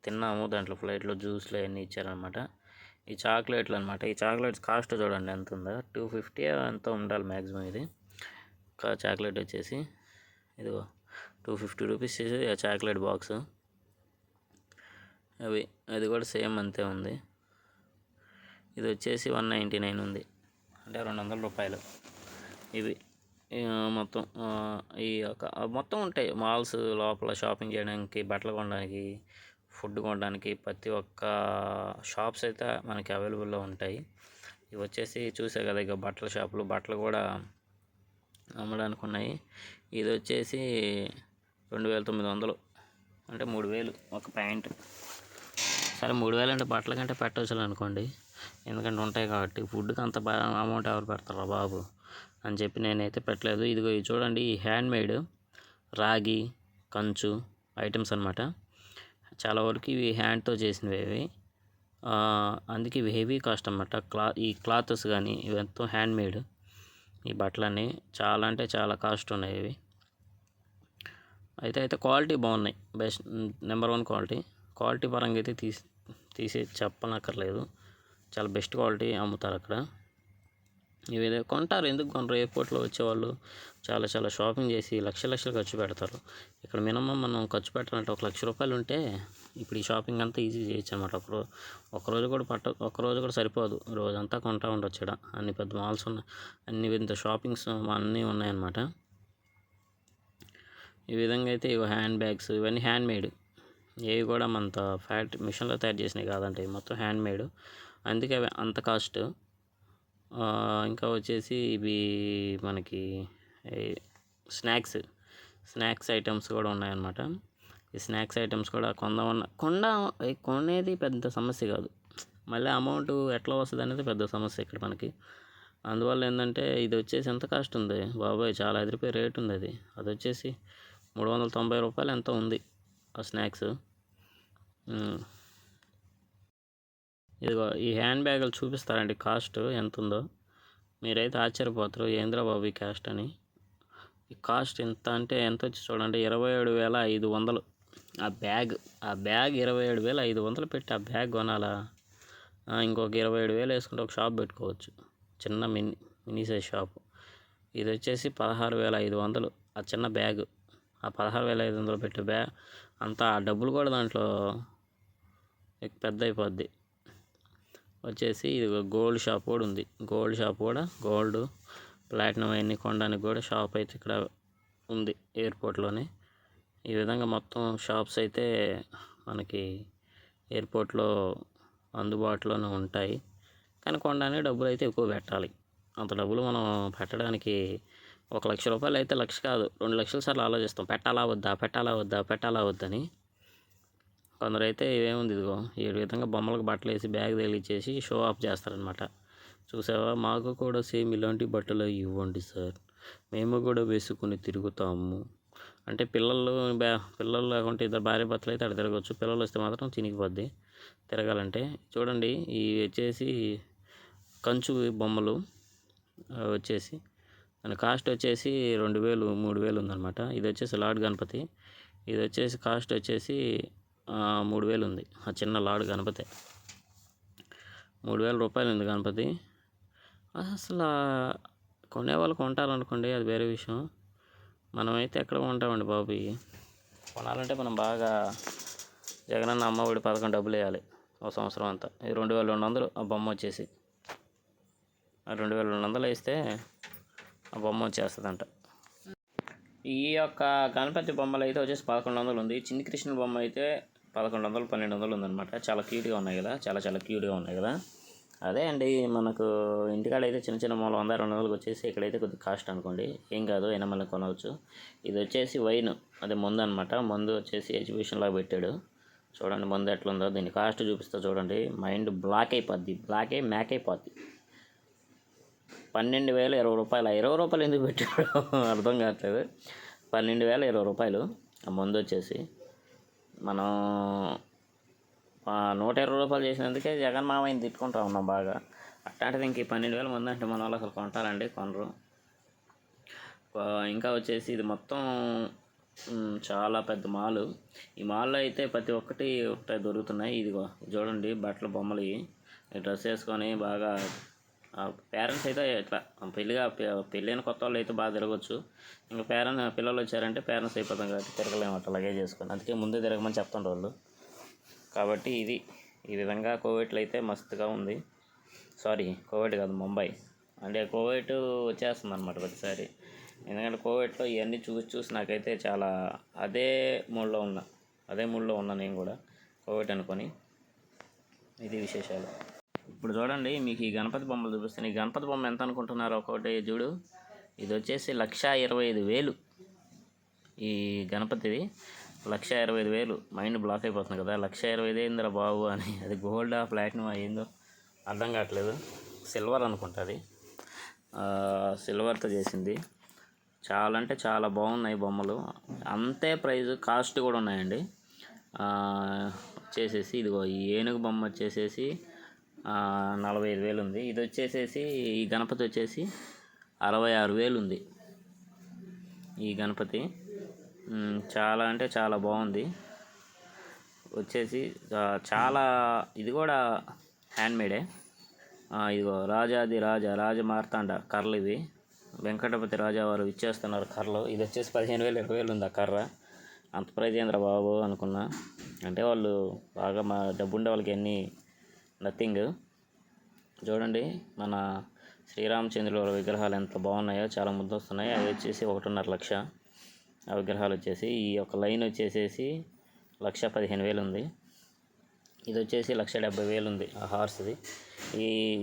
తిన్నాము. దాంట్లో ఫ్లైట్లో జ్యూస్లు అవన్నీ ఇచ్చారనమాట. ఈ చాక్లెట్లు అనమాట. ఈ చాక్లెట్స్ కాస్ట్ చూడండి ఎంత ఉందో, 250 ఎంత ఉండాలి మ్యాక్సిమం. ఇది ఒక చాక్లెట్ వచ్చేసి ఇదిగో 250 రూపీస్ చేసి ఆ చాక్లెట్ బాక్స్. అది కూడా సేమ్ అంతే ఉంది. ఇది వచ్చేసి 199 ఉంది, అంటే ₹200. ఇవి మొత్తం మొత్తం ఉంటాయి మాల్స్ లోపల. షాపింగ్ చేయడానికి, బట్టలు కొనడానికి, ఫుడ్ కొనడానికి ప్రతి ఒక్క షాప్స్ అయితే మనకి అవైలబుల్లో ఉంటాయి. ఇవి వచ్చేసి చూసే కదా ఇక బట్టల షాపులు, బట్టలు కూడా అమ్మడానికి ఉన్నాయి. ఇది వచ్చేసి 2900 అంటే 3000 ఒక ప్యాంట్. సరే 3000 అంటే బట్టల కంటే పెట్టవచ్చు అనుకోండి, ఎందుకంటే ఉంటాయి కాబట్టి. ఫుడ్కి అంత అమౌంట్ ఎవరు పెడతారా బాబు అని చెప్పి నేనైతే పెట్టలేదు. ఇదిగో ఇది చూడండి, ఈ హ్యాండ్మేడ్ రాగి కంచు ఐటమ్స్ అనమాట. చాలా వరకు ఇవి హ్యాండ్తో చేసినవి ఇవి, అందుకే ఇవి హెవీ కాస్ట్ అన్నమాట. ఈ క్లాత్స్ కానీ ఇవంతా హ్యాండ్మేడ్. ఈ బట్టలన్నీ చాలా అంటే చాలా కాస్ట్ ఉన్నాయి ఇవి. అయితే క్వాలిటీ బాగున్నాయి, బెస్ట్ నెంబర్ 1 క్వాలిటీ పరంగా అయితే తీసి చెప్పనక్కర్లేదు, చాలా బెస్ట్ క్వాలిటీ అమ్ముతారు అక్కడ. ఇవి కొంటారు, ఎందుకు కొనరు. ఎయిర్పోర్ట్లో వచ్చేవాళ్ళు చాలా చాలా షాపింగ్ చేసి లక్షలు ఖర్చు పెడతారు. ఇక్కడ మినిమం మనం ఖర్చు పెట్టాలంటే ₹1,00,000 ఉంటే ఇప్పుడు ఈ షాపింగ్ అంతా ఈజీ చేయొచ్చు అనమాట. ఒక్కరోజు కూడా సరిపోదు, రోజంతా కొంటూ ఉండొచ్చు. ఇక్కడ అన్ని పెద్ద మాల్స్ ఉన్నాయి, అన్ని విధ షాపింగ్స్ అన్నీ ఉన్నాయన్నమాట. ఈ విధంగా అయితే ఇవి హ్యాండ్ బ్యాగ్స్, ఇవన్నీ హ్యాండ్మేడ్. ఏవి కూడా అంత మిషన్లో తయారు చేసినవి కాదంటే మొత్తం హ్యాండ్మేడ్, అందుకే అవి అంత కాస్ట్. ఇంకా వచ్చేసి ఇవి మనకి స్నాక్స్ ఐటమ్స్ కూడా ఉన్నాయన్నమాట. ఈ స్నాక్స్ ఐటమ్స్ కూడా కొనేది పెద్ద సమస్య కాదు, మళ్ళీ అమౌంట్ ఎట్లా వస్తుంది అనేది పెద్ద సమస్య ఇక్కడ మనకి. అందువల్ల ఏంటంటే ఇది వచ్చేసి ఎంత కాస్ట్ ఉంది బాబాయ్, చాలా ఎదిరిపోయే రేట్ ఉంది. అది వచ్చేసి 390 రూపాయలు ఎంతో ఉంది ఆ స్నాక్స్. ఇదిగో ఈ హ్యాండ్ బ్యాగులు చూపిస్తారండి కాస్ట్ ఎంత ఉందో, మీరైతే ఆశ్చర్యపోతారు. ఏంద్రా బాబు ఈ కాస్ట్ అని. ఈ కాస్ట్ ఎంత అంటే ఎంత వచ్చి చూడండి, 27,500 ఆ బ్యాగ్. 27,500 పెట్టి ఆ బ్యాగ్ కొనాలా? ఇంకొక 27,000 వేసుకుంటే ఒక షాప్ పెట్టుకోవచ్చు, చిన్న మినీ సైజ్ షాపు. ఇది వచ్చేసి 16,500 ఆ చిన్న బ్యాగ్. ఆ 16,500 పెట్టే బ్యాగ్ అంతా ఆ డబ్బులు కూడా దాంట్లో పెద్ద అయిపోద్ది. వచ్చేసి ఇది గోల్డ్ షాప్ కూడా ఉంది. గోల్డ్ ప్లాటినం అవన్నీ కొనడానికి కూడా షాప్ అయితే ఇక్కడ ఉంది ఎయిర్పోర్ట్లోనే. ఈ విధంగా మొత్తం షాప్స్ అయితే మనకి ఎయిర్పోర్ట్లో అందుబాటులోనే ఉంటాయి. కానీ కొనడానికి డబ్బులు అయితే ఎక్కువ పెట్టాలి. అంత డబ్బులు మనం పెట్టడానికి 1,00,000 రూపాయలు అయితే, 1,00,000 కాదు 2,00,000 సార్లు ఆలోచిస్తాం, పెట్టాలా వద్దని. కొందరైతే ఏముంది, ఇదిగో ఈ విధంగా బొమ్మలకు బట్టలు వేసి బ్యాగ్ తగిలిచ్చేసి షో ఆఫ్ చేస్తారనమాట. చూసావా, మాకు కూడా సేమ్ ఇలాంటి బట్టలు ఇవ్వండి సార్, మేము కూడా వేసుకుని తిరుగుతాము అంటే. పిల్లలు లేకుంటే ఇద్దరు భార్య భర్తలు అయితే అక్కడ తిరగవచ్చు, పిల్లలు వస్తే మాత్రం చినిగిపోద్ది తిరగాలంటే. చూడండి ఈ వచ్చేసి కంచు బొమ్మలు వచ్చేసి దాని కాస్ట్ వచ్చేసి 2,000 3,000 ఉందన్నమాట. ఇది వచ్చేసి లార్డ్ గణపతి. ఇది వచ్చేసి కాస్ట్ వచ్చేసి 3,000 ఉంది. ఆ చిన్న లార్డ్ గణపతి 3,000 రూపాయలు ఉంది గణపతి. అసలు కొనేవాళ్ళు కొంటారనుకోండి, అది వేరే విషయం. మనమైతే ఎక్కడ కొంటామండి బాబు. కొనాలంటే మనం బాగా జగనన్న అమ్మఒడి పథకం డబ్బులు వేయాలి ఒక సంవత్సరం అంతా. ఇది 2,200 ఆ బొమ్మ వచ్చేసి. 2,200 వేస్తే ఆ బొమ్మ వచ్చేస్తుందంట. ఈ యొక్క గణపతి బొమ్మలు అయితే వచ్చేసి 1,100 ఉంది. చిన్ని కృష్ణుల బొమ్మ అయితే 1,100 1,200 ఉందన్నమాట. చాలా క్యూట్గా ఉన్నాయి కదా, చాలా క్యూట్గా ఉన్నాయి కదా. అదే అండి, మనకు ఇంటికాడ అయితే చిన్న మూల 100-200 వచ్చేసి, ఇక్కడైతే కొద్దిగా కాస్ట్ అనుకోండి, ఏం కాదు, అయినా మళ్ళీ కొనవచ్చు. ఇది వచ్చేసి వైన్, అదే మందు అనమాట. మందు వచ్చేసి ఎగ్జిబిషన్ లాగా పెట్టాడు. చూడండి మందు ఎట్లుందో, దీన్ని కాస్ట్ చూపిస్తా చూడండి. మైండ్ బ్లాక్ అయిపోద్ది, మ్యాక్ అయిపోద్ది. 12,020 రూపాయలు. 20 రూపాయలు ఎందుకు పెట్టాడు అర్థం కావట్లేదు. 12,020 రూపాయలు ఆ మందు వచ్చేసి. మనం 120 రూపాయలు చేసినందుకే జగన్ మామయ్యని తిట్టుకుంటా ఉన్నాం బాగా. అట్లాంటిది ఇంక 12,000 మంది అంటే మన వాళ్ళు అసలు కొంటారండి, కొనరు. ఇంకా వచ్చేసి ఇది మొత్తం చాలా పెద్ద మాల్. ఈ మాల్లో అయితే ప్రతి ఒక్కటి దొరుకుతున్నాయి. ఇదిగో చూడండి బట్టల బొమ్మలు, ఈ డ్రెస్ వేసుకొని బాగా పేరెంట్స్ అయితే ఇట్లా పెళ్ళైన కొత్త వాళ్ళు అయితే బాగా తిరగచ్చు. ఇంకా పిల్లలు వచ్చారంటే పేరెంట్స్ అయిపోతాం కాబట్టి తిరగలేము అట్లా లగేజ్ చేసుకొని. అందుకే ముందే తిరగమని చెప్తుండ్రు వాళ్ళు. కాబట్టి ఈ విధంగా కోవిడ్లో అయితే మస్తుగా ఉంది. కోవిడ్ కాదు, ముంబై. అంటే కోవిడ్ వచ్చేస్తుంది అనమాట ప్రతిసారి. ఎందుకంటే కోవిడ్లో ఇవన్నీ చూసి నాకైతే చాలా అదే మూడ్లో ఉన్నా నేను కూడా కోవిడ్ అనుకొని. ఇది విశేషాలు. ఇప్పుడు చూడండి మీకు ఈ గణపతి బొమ్మలు చూపిస్తాను. ఈ గణపతి బొమ్మ ఎంత అనుకుంటున్నారు ఒకటి చూడు. ఇది వచ్చేసి 1,25,000 ఈ గణపతిది. 1,25,000. మైండ్ బ్లాక్ అయిపోతుంది కదా, 1,25,000 ఏందిరా బాబు అని. అది గోల్డా ప్లాటినం అయ్యిందో అర్థం కావట్లేదు. సిల్వర్ అనుకుంటుంది, సిల్వర్తో చేసింది. చాలా అంటే చాలా బాగున్నాయి బొమ్మలు. అంతే ప్రైజు కాస్ట్ కూడా ఉన్నాయండి. వచ్చేసేసి ఇదిగో ఈ ఏనుగు బొమ్మ వచ్చేసేసి 45,000 ఉంది. ఇది వచ్చేసేసి ఈ గణపతి వచ్చేసి 66,000 ఉంది. ఈ గణపతి చాలా అంటే చాలా బాగుంది. వచ్చేసి చాలా, ఇది కూడా హ్యాండ్మేడే. ఇదిగో రాజాది రాజమార్తాండ కర్రలు ఇవి. వెంకటపతి రాజా వారు ఇచ్చేస్తున్నారు కర్రలు. ఇది వచ్చేసి 15,000 20,000 ఉంది ఆ కర్ర. అంత ప్రైజ్ ఏంద్ర బాబు అనుకున్నా. అంటే వాళ్ళు బాగా డబ్బు ఉండే వాళ్ళకి అన్నీ నథింగ్. చూడండి మన శ్రీరామచంద్రుల విగ్రహాలు ఎంత బాగున్నాయో, చాలా ముద్దు వస్తున్నాయి. అవి వచ్చేసి 1.5 లక్ష ఆ విగ్రహాలు వచ్చేసి. ఈ యొక్క లైన్ వచ్చేసేసి 1,15,000 ఉంది. ఇది వచ్చేసి 1,70,000 ఉంది ఆ హార్స్ది.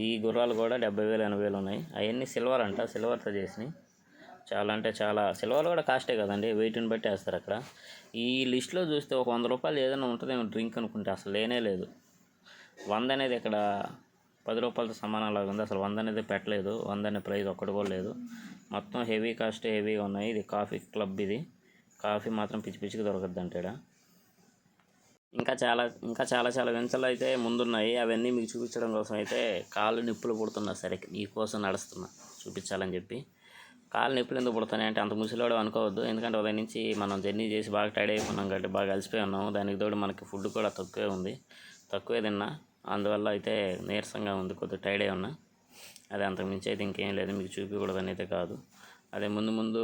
ఈ గుర్రాలు కూడా 70,000 80,000 ఉన్నాయి. అవన్నీ సిల్వర్ అంట, సిల్వర్తో చేసినాయి. చాలా అంటే చాలా సిల్వర్లు కూడా కాస్టే కదండి, వెయిట్ని బట్టి వేస్తారు అక్కడ. ఈ లిస్ట్లో చూస్తే ఒక 100 రూపాయలు ఏదైనా ఉంటుందేమో డ్రింక్ అనుకుంటే అసలు లేనే లేదు. 100 అనేది ఇక్కడ 10 రూపాయలతో సమానంలాగా ఉంది. అసలు 100 అనేది పెట్టలేదు. 100 అనే ప్రైస్ ఒక్కటి కూడా లేదు. మొత్తం హెవీ కాస్ట్ హెవీగా ఉన్నాయి. ఇది కాఫీ క్లబ్. ఇది కాఫీ మాత్రం పిచ్చి పిచ్చికి దొరకద్దు అంటాడా. ఇంకా చాలా చాలా వెంచలు అయితే ముందున్నాయి. అవన్నీ మీకు చూపించడం కోసం అయితే కాళ్ళు నిప్పులు పుడుతున్నా. సరే మీకోసం నడుస్తున్నా చూపించాలని చెప్పి. కాళ్ళు నొప్పులు ఎందుకు పుడుతున్నాయి అంటే అంత ముసలివాడు అనుకోవద్దు. ఎందుకంటే ఉదయం నుంచి మనం జర్నీ చేసి బాగా టైర్డ్ అయిపోయినాం కాబట్టి బాగా అలసిపోయి ఉన్నాము. దానికి తోడు మనకి ఫుడ్ కూడా తక్కువే తిన్నా. అందువల్ల అయితే నీరసంగా ఉంది, కొద్దిగా టైర్డ్ అయి ఉన్నా. అది అంతకు మించి అయితే ఇంకేం లేదు, మీకు చూపించకూడదని అయితే కాదు. అదే ముందు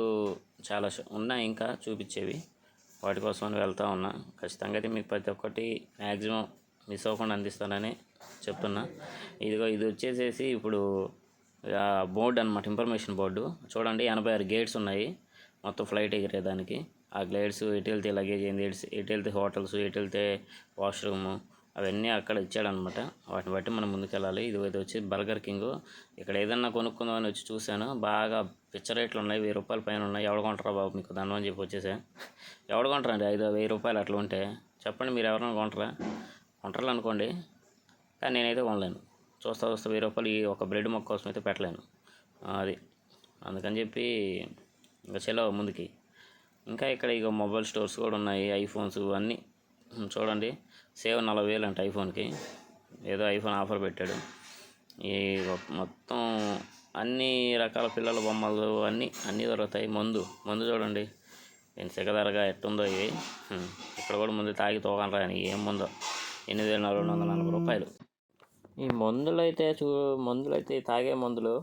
చాలా ఉన్నాయి ఇంకా చూపించేవి, వాటి కోసమని వెళ్తూ ఉన్నా. ఖచ్చితంగా అయితే మీకు ప్రతి ఒక్కటి మ్యాక్సిమం మిస్ అవ్వకుండా అందిస్తానని చెప్తున్నా. ఇది వచ్చేసేసి ఇప్పుడు బోర్డు అనమాట, ఇన్ఫర్మేషన్ బోర్డు. చూడండి 86 గేట్స్ ఉన్నాయి మొత్తం ఫ్లైట్ ఎగిరేదానికి. ఆ గేట్స్ ఎటు వెళ్తే లగేజ్ ఏంది, ఎటు వెళ్తే హోటల్స్, ఎటు వెళ్తే వాష్రూము, అవన్నీ అక్కడ ఇచ్చాడనమాట. వాటిని బట్టి మనం ముందుకెళ్ళాలి. ఇది వచ్చి బర్గర్ కింగ్. ఇక్కడ ఏదన్నా కొనుక్కుందామని వచ్చి చూశాను, బాగా పిచ్చ రేట్లు ఉన్నాయి, 1000 రూపాయల పైన ఉన్నాయి. ఎవడు కొంటారా బాబు, మీకు దండం అని చెప్పి వచ్చేసా. ఎవడు కొంటారండి 1000 రూపాయలు అట్లా ఉంటే? చెప్పండి, మీరు ఎవరైనా కొంటారు అనుకోండి, కానీ నేనైతే కొనలేను. చూస్తా 1000 రూపాయలు ఈ ఒక బ్రెడ్ మొక్క కోసం అయితే పెట్టలేను. అది అందుకని చెప్పి ఇంకా చెలో ముందుకి. ఇంకా ఇక్కడ ఇక మొబైల్ స్టోర్స్ కూడా ఉన్నాయి, ఐఫోన్స్ అన్నీ. చూడండి, సేవ్ 40,000 అంట ఐఫోన్కి. ఏదో ఐఫోన్ ఆఫర్ పెట్టాడు. ఈ మొత్తం అన్ని రకాల పిల్లల బొమ్మలు అన్నీ దొరుకుతాయి. మందు చూడండి నేను సిగదరగా ఎట్టుందో. ఇవి ఇక్కడ కూడా ముందు తాగి తోగనరా అని ఏం ముందో 8,440 రూపాయలు. ఈ మందులు అయితే తాగే మందులు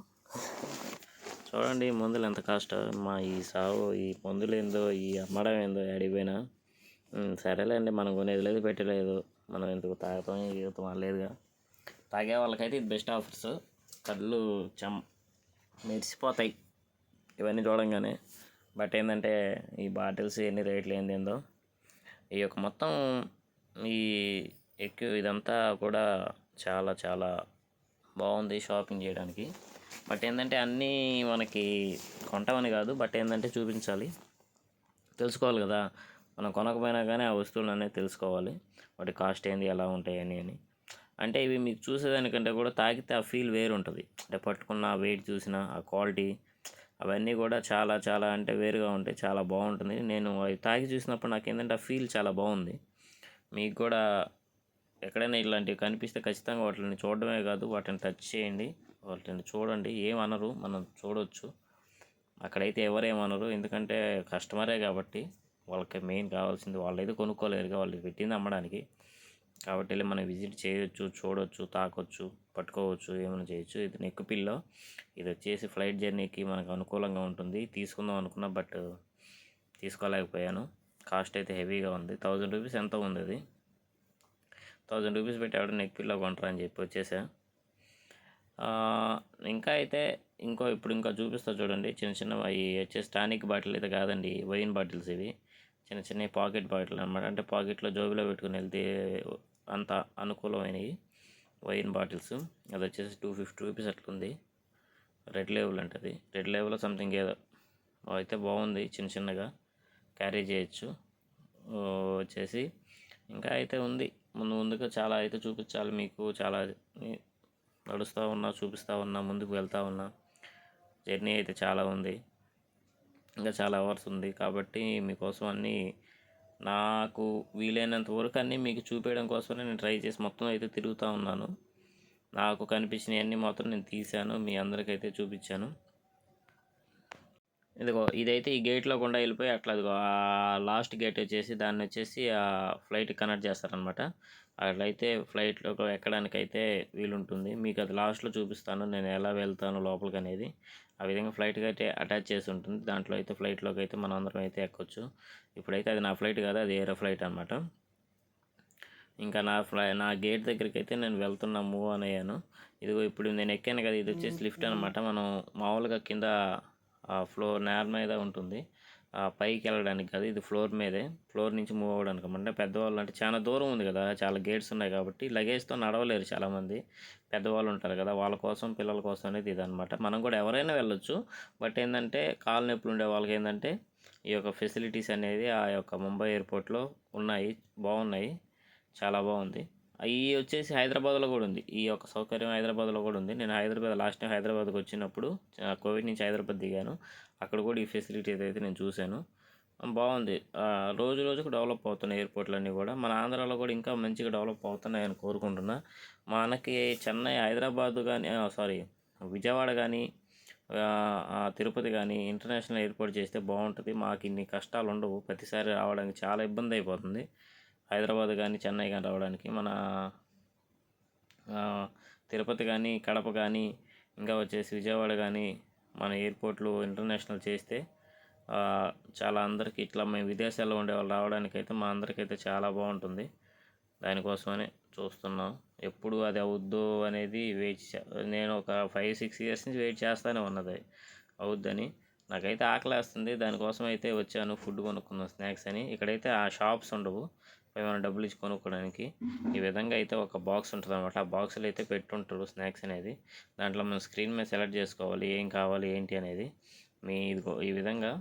చూడండి, ఈ మందులు ఎంత కాస్ట్. ఈ సాగు, ఈ మందులు ఏందో, ఈ అమ్మడం ఏందో అడిగిపోయినా. సరేలేండి, మనం కొనేది లేదు, పెట్టలేదు, మనం ఎందుకు తాగుతాం, జీవితం లేదుగా. తాగే వాళ్ళకైతే ఇది బెస్ట్ ఆఫర్స్. కళ్ళు మెరిసిపోతాయి ఇవన్నీ చూడంగానే. బట్ ఏంటంటే ఈ బాటిల్స్ ఎన్ని రేట్లు ఏందో, ఈ యొక్క మొత్తం ఈ ఇదంతా కూడా చాలా చాలా బాగుంది షాపింగ్ చేయడానికి. బట్ ఏంటంటే అన్నీ మనకి కొంటామని కాదు, బట్ ఏంటంటే చూపించాలి, తెలుసుకోవాలి కదా. మనం కొనకపోయినా కానీ ఆ వస్తువులు అనేది తెలుసుకోవాలి, వాటి కాస్ట్ ఏంది, ఎలా ఉంటాయని అంటే ఇవి మీకు చూసేదానికంటే కూడా తాగితే ఆ ఫీల్ వేరు ఉంటుంది. అంటే పట్టుకున్న వెయిట్ చూసిన ఆ క్వాలిటీ అవన్నీ కూడా చాలా చాలా అంటే వేరుగా ఉంటాయి, చాలా బాగుంటుంది. నేను అవి తాగి చూసినప్పుడు నాకు ఏంటంటే ఆ ఫీల్ చాలా బాగుంది. మీకు కూడా ఎక్కడైనా ఇలాంటివి కనిపిస్తే ఖచ్చితంగా వాటిని చూడడమే కాదు, వాటిని టచ్ చేయండి, వాటిని చూడండి. ఏమనరు, మనం చూడవచ్చు. అక్కడైతే ఎవరేమనరు, ఎందుకంటే కస్టమరే కాబట్టి వాళ్ళకి మెయిన్ కావాల్సింది. వాళ్ళైతే కొనుక్కోలేరుగా, వాళ్ళు పెట్టింది అమ్మడానికి. కాబట్టి వెళ్ళి మనం విజిట్ చేయొచ్చు, చూడవచ్చు, తాకొచ్చు, పట్టుకోవచ్చు, ఏమైనా చేయొచ్చు. ఇది నెక్ పిల్లో. ఇది వచ్చేసి ఫ్లైట్ జర్నీకి మనకు అనుకూలంగా ఉంటుంది. తీసుకుందాం అనుకున్నా, బట్ తీసుకోలేకపోయాను. కాస్ట్ అయితే హెవీగా ఉంది. 1000 రూపీస్ ఎంతో ఉంది. అది 1000 రూపీస్ పెట్టి ఎవడ నెక్ పిల్లో కొంటారా అని చెప్పి వచ్చేసా. ఇంకా అయితే ఇప్పుడు చూపిస్తా చూడండి. చిన్న అవి వచ్చేసి టానిక్ బాటిల్ అయితే కాదండి, వైన్ బాటిల్స్. ఇవి చిన్న పాకెట్ బాటిల్ అనమాట. అంటే పాకెట్లో జోబులో పెట్టుకుని వెళ్తే అంత అనుకూలమైనవి వైన్ బాటిల్స్. అది వచ్చేసి 250 రూపీస్ అట్లుంది. రెడ్ లేబుల్ ఉంటుంది, రెడ్ లేబుల్ సంథింగ్ ఏదో అయితే బాగుంది. చిన్నగా క్యారీ చేయొచ్చు వచ్చేసి. ఇంకా అయితే ఉంది, ముందుగా చాలా అయితే చూపించాలి మీకు. చాలా నడుస్తూ ఉన్నా, చూపిస్తూ ఉన్నా, ముందుకు వెళ్తూ ఉన్నా. జర్నీ అయితే చాలా ఉంది, ఇంకా చాలా అవర్స్ ఉంది. కాబట్టి మీకోసం అన్నీ నాకు వీలైనంత వరకు అన్నీ మీకు చూపించడం కోసమే నేను ట్రై చేసి మొత్తం అయితే తిరుగుతూ ఉన్నాను. నాకు కనిపించినవన్నీ మొత్తం నేను తీశాను, మీ అందరికైతే చూపించాను. ఇదైతే ఈ గేట్లో గుండా వెళ్ళిపోయి అట్లా ఆ లాస్ట్ గేట్ వచ్చేసి దాన్ని వచ్చేసి ఆ ఫ్లైట్ కనెక్ట్ చేస్తారనమాట. అట్లయితే ఫ్లైట్లో ఎక్కడానికైతే వీలుంటుంది. మీకు అది లాస్ట్లో చూపిస్తాను నేను ఎలా వెళ్తాను లోపలికి అనేది. ఆ విధంగా ఫ్లైట్కి అయితే అటాచ్ చేసి ఉంటుంది. దాంట్లో అయితే ఫ్లైట్లోకి అయితే మనం అందరం అయితే ఎక్కొచ్చు. ఇప్పుడైతే అది నా ఫ్లైట్ కాదు, అది ఏరో ఫ్లైట్ అనమాట. ఇంకా నా గేట్ దగ్గరికి అయితే నేను వెళ్తున్నా, మూవ్ ఆన్ అయ్యాను. ఇప్పుడు నేను ఎక్కాను కదా, ఇది వచ్చేసి లిఫ్ట్ అనమాట. మనం మామూలుగా కింద ఫ్లోర్ నేల మీద ఉంటుంది. పైకి వెళ్ళడానికి కాదు, ఇది ఫ్లోర్ మీదే, ఫ్లోర్ నుంచి మూవ్ అవ్వడానికి అనమాట. పెద్దవాళ్ళు అంటే చాలా దూరం ఉంది కదా, చాలా గేట్స్ ఉన్నాయి కాబట్టి లగేజ్తో నడవలేరు చాలామంది, పెద్దవాళ్ళు ఉంటారు కదా, వాళ్ళ కోసం పిల్లల కోసం అనేది ఇదనమాట. మనం కూడా ఎవరైనా వెళ్ళొచ్చు, బట్ ఏంటంటే కాలు నొప్పులు ఉండే వాళ్ళకి ఏంటంటే ఈ యొక్క ఫెసిలిటీస్ అనేది ఆ యొక్క ముంబై ఎయిర్పోర్ట్లో ఉన్నాయి, బాగున్నాయి, చాలా బాగుంది. అవి వచ్చేసి హైదరాబాద్లో కూడా ఉంది, ఈ యొక్క సౌకర్యం హైదరాబాద్లో కూడా ఉంది. నేను లాస్ట్ టైం హైదరాబాద్కి వచ్చినప్పుడు కోవిడ్ నుంచి హైదరాబాద్ దిగాను, అక్కడ కూడా ఈ ఫెసిలిటీ అయితే నేను చూశాను, బాగుంది. రోజు రోజుకు డెవలప్ అవుతున్నాయి ఎయిర్పోర్ట్లు అన్నీ కూడా. మన ఆంధ్రాలో కూడా ఇంకా మంచిగా డెవలప్ అవుతున్నాయని కోరుకుంటున్నా. మనకి చెన్నై, హైదరాబాద్ కానీ విజయవాడ కానీ తిరుపతి కానీ ఇంటర్నేషనల్ ఎయిర్పోర్ట్ చేస్తే బాగుంటుంది. మాకు ఇన్ని కష్టాలు ఉండవు, ప్రతిసారి రావడానికి చాలా ఇబ్బంది అయిపోతుంది హైదరాబాద్ కానీ చెన్నై కానీ రావడానికి. మన తిరుపతి కానీ కడప కానీ ఇంకా వచ్చేసి విజయవాడ కానీ మన ఎయిర్పోర్ట్లు ఇంటర్నేషనల్ చేస్తే చాలా అందరికీ, ఇట్లా మేము విదేశాల్లో ఉండే వాళ్ళు రావడానికైతే మా అందరికైతే చాలా బాగుంటుంది. దానికోసమని చూస్తున్నాం. ఎప్పుడు అది అవుద్దో అనేది నేను ఒక 5-6 ఇయర్స్ నుంచి వెయిట్ చేస్తూనే ఉన్నది అవుద్దని. నాకైతే ఆకలేస్తుంది, దానికోసం అయితే వచ్చాను ఫుడ్ కొనుక్కుందాం స్నాక్స్ అని. ఇక్కడైతే ఆ షాప్స్ ఉండవు, ఏమైనా డబ్బులు ఇచ్చి కొనుక్కోవడానికి. ఈ విధంగా అయితే ఒక బాక్స్ ఉంటుంది అనమాట, ఆ బాక్స్లో అయితే పెట్టుంటారు స్నాక్స్ అనేది. దాంట్లో మనం స్క్రీన్ మీద సెలెక్ట్ చేసుకోవాలి ఏం కావాలి ఏంటి అనేది. ఇదిగో ఈ విధంగా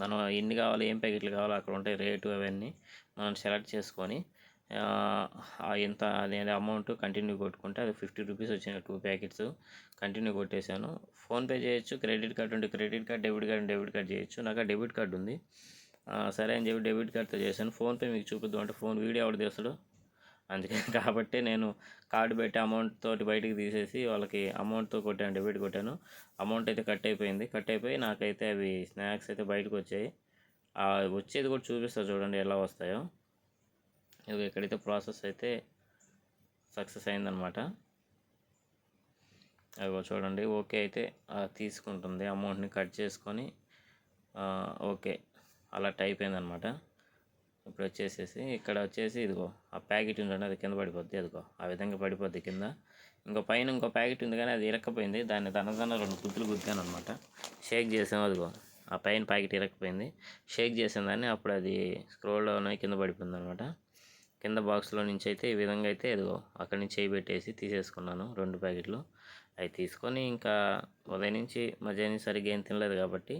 మనం ఎన్ని కావాలి, ఏం ప్యాకెట్లు కావాలో అక్కడ ఉంటాయి రేటు, అవన్నీ మనం సెలెక్ట్ చేసుకొని ఎంత అనేది అమౌంట్ కంటిన్యూ కొట్టుకుంటే అది 50 రూపీస్ వచ్చిన 2 ప్యాకెట్స్ కంటిన్యూ కొట్టేశాను. ఫోన్పే చేయొచ్చు, క్రెడిట్ కార్డు ఉంటే క్రెడిట్ కార్డ్, డెబిట్ కార్డ్ చేయొచ్చు. నాకు డెబిట్ కార్డు ఉంది, సరే అని చెప్పి డెబిట్ కార్డ్తో చేశాను. ఫోన్పే మీకు చూపిద్దాం అంటే ఫోన్ వీడియో ఎవడు తీస్తాడు, అందుకని కాబట్టి నేను కార్డు పెట్టి అమౌంట్ తోటి బయటికి తీసేసి వాళ్ళకి అమౌంట్తో కొట్టాను, డెబిట్ కొట్టాను. అమౌంట్ అయితే కట్ అయిపోయి నాకైతే అవి స్నాక్స్ అయితే బయటకు వచ్చాయి. వచ్చేది కూడా చూపిస్తా చూడండి ఎలా వస్తాయో. ఇది ఎక్కడైతే ప్రాసెస్ అయితే సక్సెస్ అయిందనమాట. అవి చూడండి, ఓకే అయితే తీసుకుంటుంది, అమౌంట్ని కట్ చేసుకొని ఓకే అలర్ట్ అయిపోయిందనమాట. ఇప్పుడు వచ్చేసేసి ఇక్కడ వచ్చేసి ఇదిగో ఆ ప్యాకెట్ ఉందండి, అది కింద పడిపోద్ది, అదిగో ఆ విధంగా పడిపోద్ది కింద. ఇంకో ప్యాకెట్ ఉంది కానీ అది ఇరక్కపోయింది, దాన్ని తనదన్న 2 గుద్దులు గుద్దాను అనమాట. షేక్ చేసాము, అదిగో ఆ పైన ప్యాకెట్ ఇరక్కపోయింది. షేక్ చేసిన దాన్ని అప్పుడు అది స్క్రోల్ డౌన్ అయి కింద పడిపోయింది అనమాట. కింద బాక్స్లో నుంచి అయితే ఈ విధంగా అయితే ఇదిగో అక్కడి నుంచి చేయి పెట్టేసి తీసేసుకున్నాను 2 ప్యాకెట్లు. అవి తీసుకొని ఇంకా ఉదయం నుంచి మధ్యాహ్నం సరిగ్గా ఏం తినలేదు కాబట్టి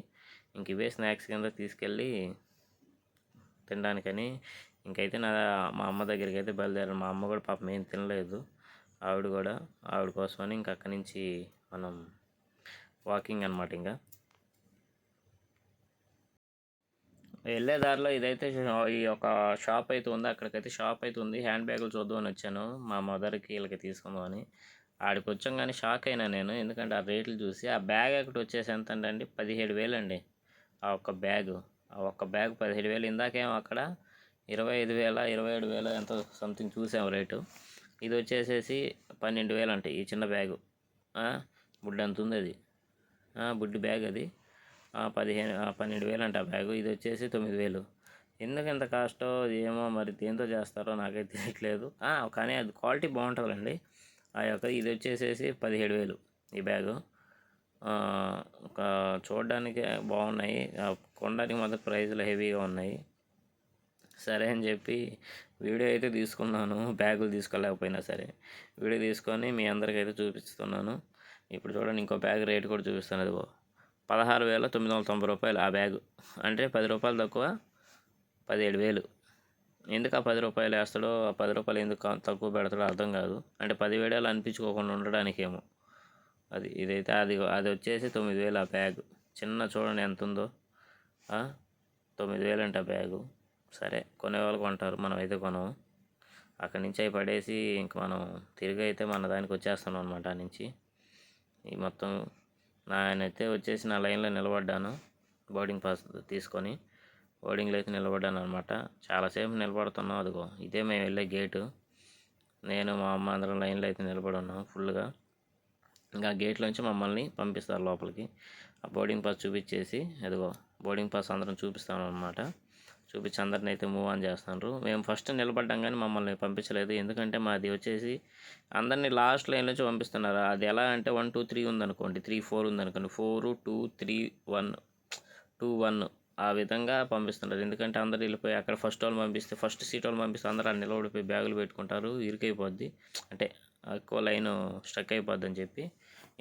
ఇంక ఇవే స్నాక్స్ కింద తీసుకెళ్ళి తినడానికని ఇంకైతే మా అమ్మ దగ్గరికి అయితే బయలుదేరాను. మా అమ్మ కూడా పాపం ఏం తినలేదు, ఆవిడ కోసమని ఇంక అక్కడి నుంచి మనం వాకింగ్ అనమాట. ఇంకా వెళ్ళే దారిలో ఇదైతే ఈ యొక్క షాప్ అయితే ఉంది, అక్కడికైతే షాప్ అయితే ఉంది, హ్యాండ్ బ్యాగులు చూద్దామని వచ్చాను మా మదర్కి వీళ్ళకి తీసుకుందామని. ఆడికి వచ్చాం కానీ షాక్ అయినా నేను, ఎందుకంటే ఆ రేట్లు చూసి. ఆ బ్యాగ్ ఒకటి వచ్చేసి ఎంత అండి, 17,000 అండి ఆ ఒక్క బ్యాగు. 17,000. ఇందాకేమో అక్కడ 25,000 27,000 ఎంతో సంథింగ్ చూసాము రేటు. ఇది వచ్చేసేసి 12,000 అంటే ఈ చిన్న బ్యాగు, బుడ్డి అంత ఉంది అది, బుడ్డి బ్యాగ్ అది. 12,000 అంట ఆ బ్యాగు. ఇది వచ్చేసి 9,000. ఎందుకు ఎంత కాస్టో ఏమో, మరి దేంతో చేస్తారో నాకైతే తెలియట్లేదు, కానీ అది క్వాలిటీ బాగుంటుందండి. ఇది వచ్చేసేసి 17,000 ఈ బ్యాగు. ఒక చూడడానికి బాగున్నాయి, కొనడానికి మాత్రం ప్రైజ్లు హెవీగా ఉన్నాయి. సరే అని చెప్పి వీడియో అయితే తీసుకున్నాను, బ్యాగులు తీసుకోలేకపోయినా సరే వీడియో తీసుకొని మీ అందరికైతే చూపిస్తున్నాను. ఇప్పుడు చూడండి, ఇంకో బ్యాగ్ రేటు కూడా చూపిస్తాను. అదిగో 16,990 రూపాయలు ఆ బ్యాగు. అంటే 10 రూపాయలు తక్కువ, 17,000. ఎందుకు ఆ 10 రూపాయలు వేస్తాడో, ఆ 10 రూపాయలు ఎందుకు తక్కువ పెడతాడో అర్థం కాదు. అంటే 10,000 అనిపించుకోకుండా ఉండడానికేమో. ఇదైతే అది వచ్చేసి 9,000 ఆ బ్యాగు. చిన్న చూడండి ఎంత ఉందో, 9,000 అంట ఆ బ్యాగు. సరే, కొనేవాళ్ళు కొంటారు, మనం అయితే కొనము. అక్కడి నుంచి అవి పడేసి ఇంక మనం తిరిగి అయితే మన దానికి వచ్చేస్తాం అనమాట. ఆ నుంచి ఈ మొత్తం నేనైతే వచ్చేసి నా లైన్లో నిలబడ్డాను, బోర్డింగ్ పాస్ తీసుకొని బోర్డింగ్లో అయితే నిలబడ్డాను అనమాట. చాలాసేపు నిలబడుతున్నాం. అదిగో ఇదే మేము వెళ్ళే గేటు. నేను మా అమ్మ అందరం లైన్లో అయితే నిలబడి ఉన్నాం ఫుల్గా. ఇంకా గేట్లోంచి మమ్మల్ని పంపిస్తారు లోపలికి. ఆ బోర్డింగ్ పాస్ చూపించేసి, అదిగో బోర్డింగ్ పాస్ అందరం చూపిస్తాను అనమాట. చూపించి అందరిని అయితే మూవ్ ఆన్ చేస్తున్నారు. మేము ఫస్ట్ నిలబడ్డాం కానీ మమ్మల్ని పంపించలేదు, ఎందుకంటే మాది వచ్చేసి అందరినీ లాస్ట్ లైన్ నుంచి పంపిస్తున్నారు. అది ఎలా అంటే 1 2 3 ఉందనుకోండి, 3 4 ఉందనుకోండి, 4 2 3 1 2 1 ఆ విధంగా పంపిస్తున్నారు. ఎందుకంటే అందరూ వెళ్ళిపోయి అక్కడ ఫస్ట్ సీట్ వాళ్ళు పంపిస్తే అందరూ ఆడ నిలబడిపోయి బ్యాగులు పెట్టుకుంటారు. ఇరుకైపోద్ది. అంటే ఎక్కువ లైను స్ట్రక్ అయిపోద్దని చెప్పి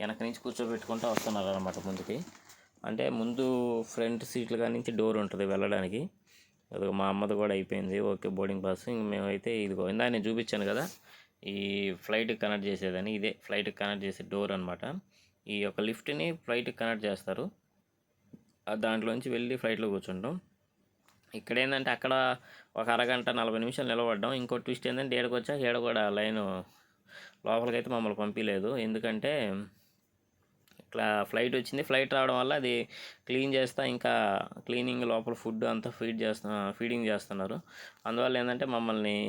వెనక నుంచి కూర్చోబెట్టుకుంటూ వస్తున్నారనమాట ముందుకి. అంటే ముందు ఫ్రంట్ సీట్ల కాడి నుంచి డోర్ ఉంటుంది వెళ్ళడానికి. అదిగో మా అమ్మది కూడా అయిపోయింది. Okay, boarding pass. ఇంక మేమైతే ఇదిగో ఇందాక నేను చూపించాను కదా, ఈ ఫ్లైట్కి కనెక్ట్ చేసేదని. ఇదే ఫ్లైట్కి కనెక్ట్ చేసే డోర్ అనమాట. ఈ యొక్క లిఫ్ట్ని ఫ్లైట్కి కనెక్ట్ చేస్తారు. దాంట్లోంచి వెళ్ళి ఫ్లైట్లో కూర్చుంటాం. ఇక్కడ ఏంటంటే అక్కడ ఒక అరగంట 40 నిమిషాలు నిలబడ్డాం. ఇంకో ట్విస్ట్ ఏంటంటే ఏడకు వచ్చాక ఏడ కూడా లైను లోపలికైతే మమ్మల్ని పంపించలేదు. ఎందుకంటే ఇట్లా ఫ్లైట్ వచ్చింది. ఫ్లైట్ రావడం వల్ల అది క్లీన్ చేస్తా, ఇంకా క్లీనింగ్ లోపల ఫుడ్ అంతా ఫీడింగ్ చేస్తున్నారు. అందువల్ల ఏంటంటే మమ్మల్ని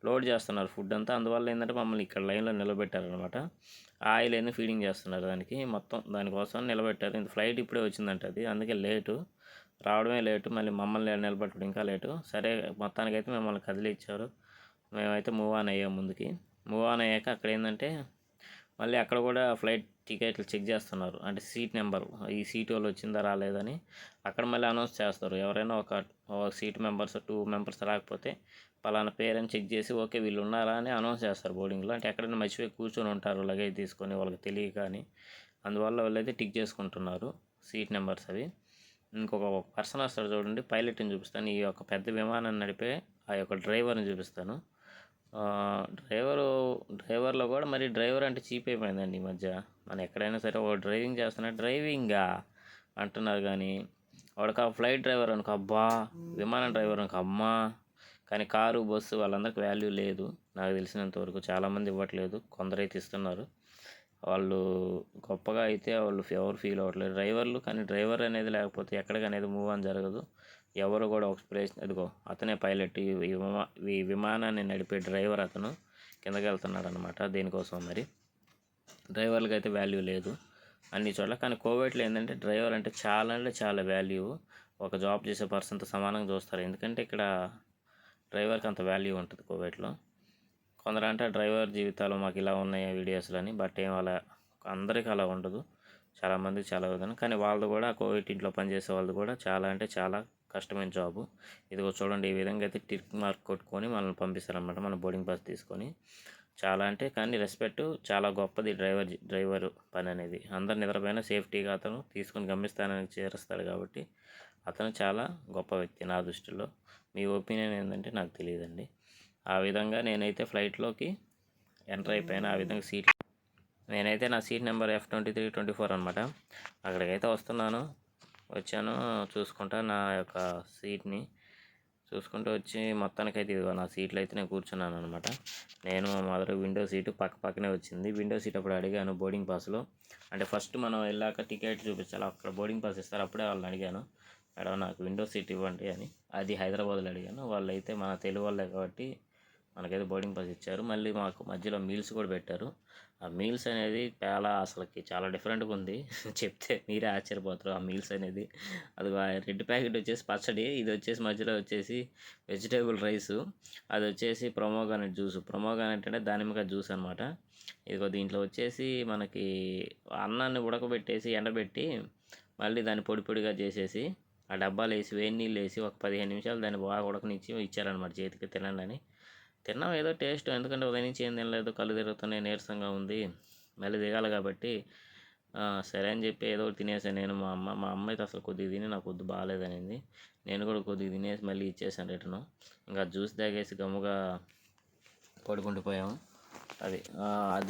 లోడ్ చేస్తున్నారు ఫుడ్ అంతా. అందువల్ల ఏంటంటే మమ్మల్ని ఇక్కడ లైన్లో నిలబెట్టారనమాట. ఆయిల్ అన్నీ ఫీడింగ్ చేస్తున్నారు దానికి, మొత్తం దానికోసం నిలబెట్టారు. ఇంత ఫ్లైట్ ఇప్పుడే వచ్చిందంట అది, అందుకే లేటు, రావడమే లేటు, మళ్ళీ మమ్మల్ని నిలబెట్టడం ఇంకా లేటు. సరే, మొత్తానికైతే మిమ్మల్ని కదిలిచ్చారు. మేమైతే మూవ్ ఆన్ అయ్యాం ముందుకి. మూవ్ ఆన్ అయ్యాక అక్కడ ఏంటంటే మళ్ళీ అక్కడ కూడా ఫ్లైట్ టికెట్లు చెక్ చేస్తున్నారు. అంటే సీట్ నెంబర్, ఈ సీట్ వాళ్ళు వచ్చిందా రాలేదని అక్కడ మళ్ళీ అనౌన్స్ చేస్తారు. ఎవరైనా ఒక సీట్ మెంబర్స్ 2 మెంబర్స్ రాకపోతే పలానా పేరని చెక్ చేసి ఓకే వీళ్ళు ఉన్నారా అని అనౌన్స్ చేస్తారు బోర్డింగ్లో. అంటే ఎక్కడైనా మర్చిపోయి కూర్చొని ఉంటారు లగేజ్ తీసుకొని, వాళ్ళకి తెలియక అని. అందువల్ల వాళ్ళైతే టిక్ చేసుకుంటున్నారు సీట్ నెంబర్స్ అవి. ఇంకొక పర్సన్ వస్తాడు చూడండి, పైలట్ని చూపిస్తాను. ఈ యొక్క పెద్ద విమానాన్ని నడిపే ఆ యొక్క డ్రైవర్ని చూపిస్తాను. డ్రైవర్లో కూడా మరి డ్రైవర్ అంటే చీప్ అయిపోయిందండి ఈ మధ్య. మనం ఎక్కడైనా సరే వాడు డ్రైవింగ్ చేస్తున్నా డ్రైవింగా అంటున్నారు, కానీ వాడికి ఆ ఫ్లైట్ డ్రైవర్ అనుకో అబ్బా, విమానం డ్రైవర్ అనుకో అమ్మా. కానీ కారు, బస్సు వాళ్ళందరికీ వాల్యూ లేదు నాకు తెలిసినంతవరకు. చాలామంది ఇవ్వట్లేదు, కొందరైతే ఇస్తున్నారు. వాళ్ళు గొప్పగా అయితే వాళ్ళు ఎవరు ఫీల్ అవ్వట్లేదు డ్రైవర్లు. కానీ డ్రైవర్ అనేది లేకపోతే ఎక్కడికనేది మూవ్ ఆన్ జరగదు. ఎవరు కూడా ఒక ప్లేస్, అదిగో అతనే పైలట్, ఈ విమానాన్ని నడిపే డ్రైవర్ అతను కిందకి వెళ్తున్నాడు అనమాట. దేనికోసం మరి డ్రైవర్లకి అయితే వాల్యూ లేదు అన్ని చోట్ల. కానీ కోవిడ్లో ఏంటంటే డ్రైవర్ అంటే చాలా వాల్యూ. ఒక జాబ్ చేసే పర్సన్తో సమానంగా చూస్తారు. ఎందుకంటే ఇక్కడ డ్రైవర్కి అంత వాల్యూ ఉంటుంది కోవిడ్లో. కొందరు అంటే డ్రైవర్ జీవితాలు మాకు ఇలా ఉన్నాయి వీడియోస్లని, బట్ ఏం అలా అందరికీ అలా ఉండదు. చాలామందికి చాలా విధానం. కానీ వాళ్ళు కూడా కోవిడ్ ఇంట్లో పనిచేసే వాళ్ళు కూడా చాలా కష్టమైన జాబు. ఇదిగో చూడండి, ఈ విధంగా అయితే టిక్ మార్క్ కొట్టుకొని మనల్ని పంపిస్తారనమాట, మన బోర్డింగ్ పాస్ తీసుకొని. కానీ రెస్పెక్ట్, చాలా గొప్పది డ్రైవర్ పని అనేది. అందరు నిద్రపోయినా సేఫ్టీగా అతను తీసుకొని గమ్యస్థానానికి చేరుస్తాడు కాబట్టి అతను చాలా గొప్ప వ్యక్తి నా దృష్టిలో. మీ ఒపీనియన్ ఏంటంటే నాకు తెలియదండి. ఆ విధంగా నేనైతే ఫ్లైట్లోకి ఎంటర్ అయిపోయాను. ఆ విధంగా నేనైతే నా సీట్ నెంబర్ F23, 24 అనమాట. అక్కడికైతే వచ్చాను చూసుకుంటా నా యొక్క సీట్ని చూసుకుంటూ వచ్చి మొత్తానికైతే ఇదిగో నా సీట్లో అయితే నేను కూర్చున్నాను అనమాట. నేను మా మదర్ విండో సీటు పక్కనే వచ్చింది. విండో సీట్ అప్పుడు అడిగాను బోర్డింగ్ పాస్లో. అంటే ఫస్ట్ మనం వెళ్ళాక టికెట్ చూపించాలి, అక్కడ బోర్డింగ్ పాస్ ఇస్తారు. అప్పుడే వాళ్ళని అడిగాను, మేడం నాకు విండో సీట్ ఇవ్వండి అని. అది హైదరాబాద్లో అడిగాను. వాళ్ళు అయితే మన తెలుగు వాళ్ళే కాబట్టి మనకైతే బోర్డింగ్ పాస్ ఇచ్చారు. మళ్ళీ మాకు మధ్యలో మీల్స్ కూడా పెట్టారు. ఆ మీల్స్ అనేది చాలా డిఫరెంట్గా ఉంది. చెప్తే మీరే ఆశ్చర్యపోతారు ఆ మీల్స్ అనేది. అది రెడ్ ప్యాకెట్ వచ్చేసి పచ్చడి, ఇది వచ్చేసి మధ్యలో వచ్చేసి వెజిటేబుల్ రైసు, అది వచ్చేసి ప్రొమోగానెట్ జ్యూస్. ప్రొమోగానెట్ అంటే దానిమ్మకాయ జ్యూస్ అనమాట. ఇదిగో దీంట్లో వచ్చేసి మనకి అన్నాన్ని ఉడకబెట్టేసి ఎండబెట్టి మళ్ళీ దాన్ని పొడిగా చేసేసి ఆ డబ్బాలు వేసి వేడి నీళ్ళు వేసి ఒక 15 నిమిషాలు దాన్ని బాగా ఉడకనిచ్చి ఇచ్చారనమాట చేతికి తినండి అని. తిన్నాం ఏదో టేస్ట్, ఎందుకంటే ఉదయం నుంచి ఏం తినలేదు, కళ్ళు తిరుగుతున్నాయి, నీరసంగా ఉంది, మళ్ళీ దిగాలి కాబట్టి సరే అని చెప్పి ఏదో ఒకటి తినేసాను నేను. మా అమ్మ అయితే అసలు కొద్దిగా తిని నాకు కొద్ది బాగాలేదనింది. నేను కూడా కొద్దిగా తినేసి మళ్ళీ ఇచ్చేసాను రిటర్ను. ఇంకా జ్యూస్ తాగేసి గమ్ముగా పడుకుండిపోయాము. అది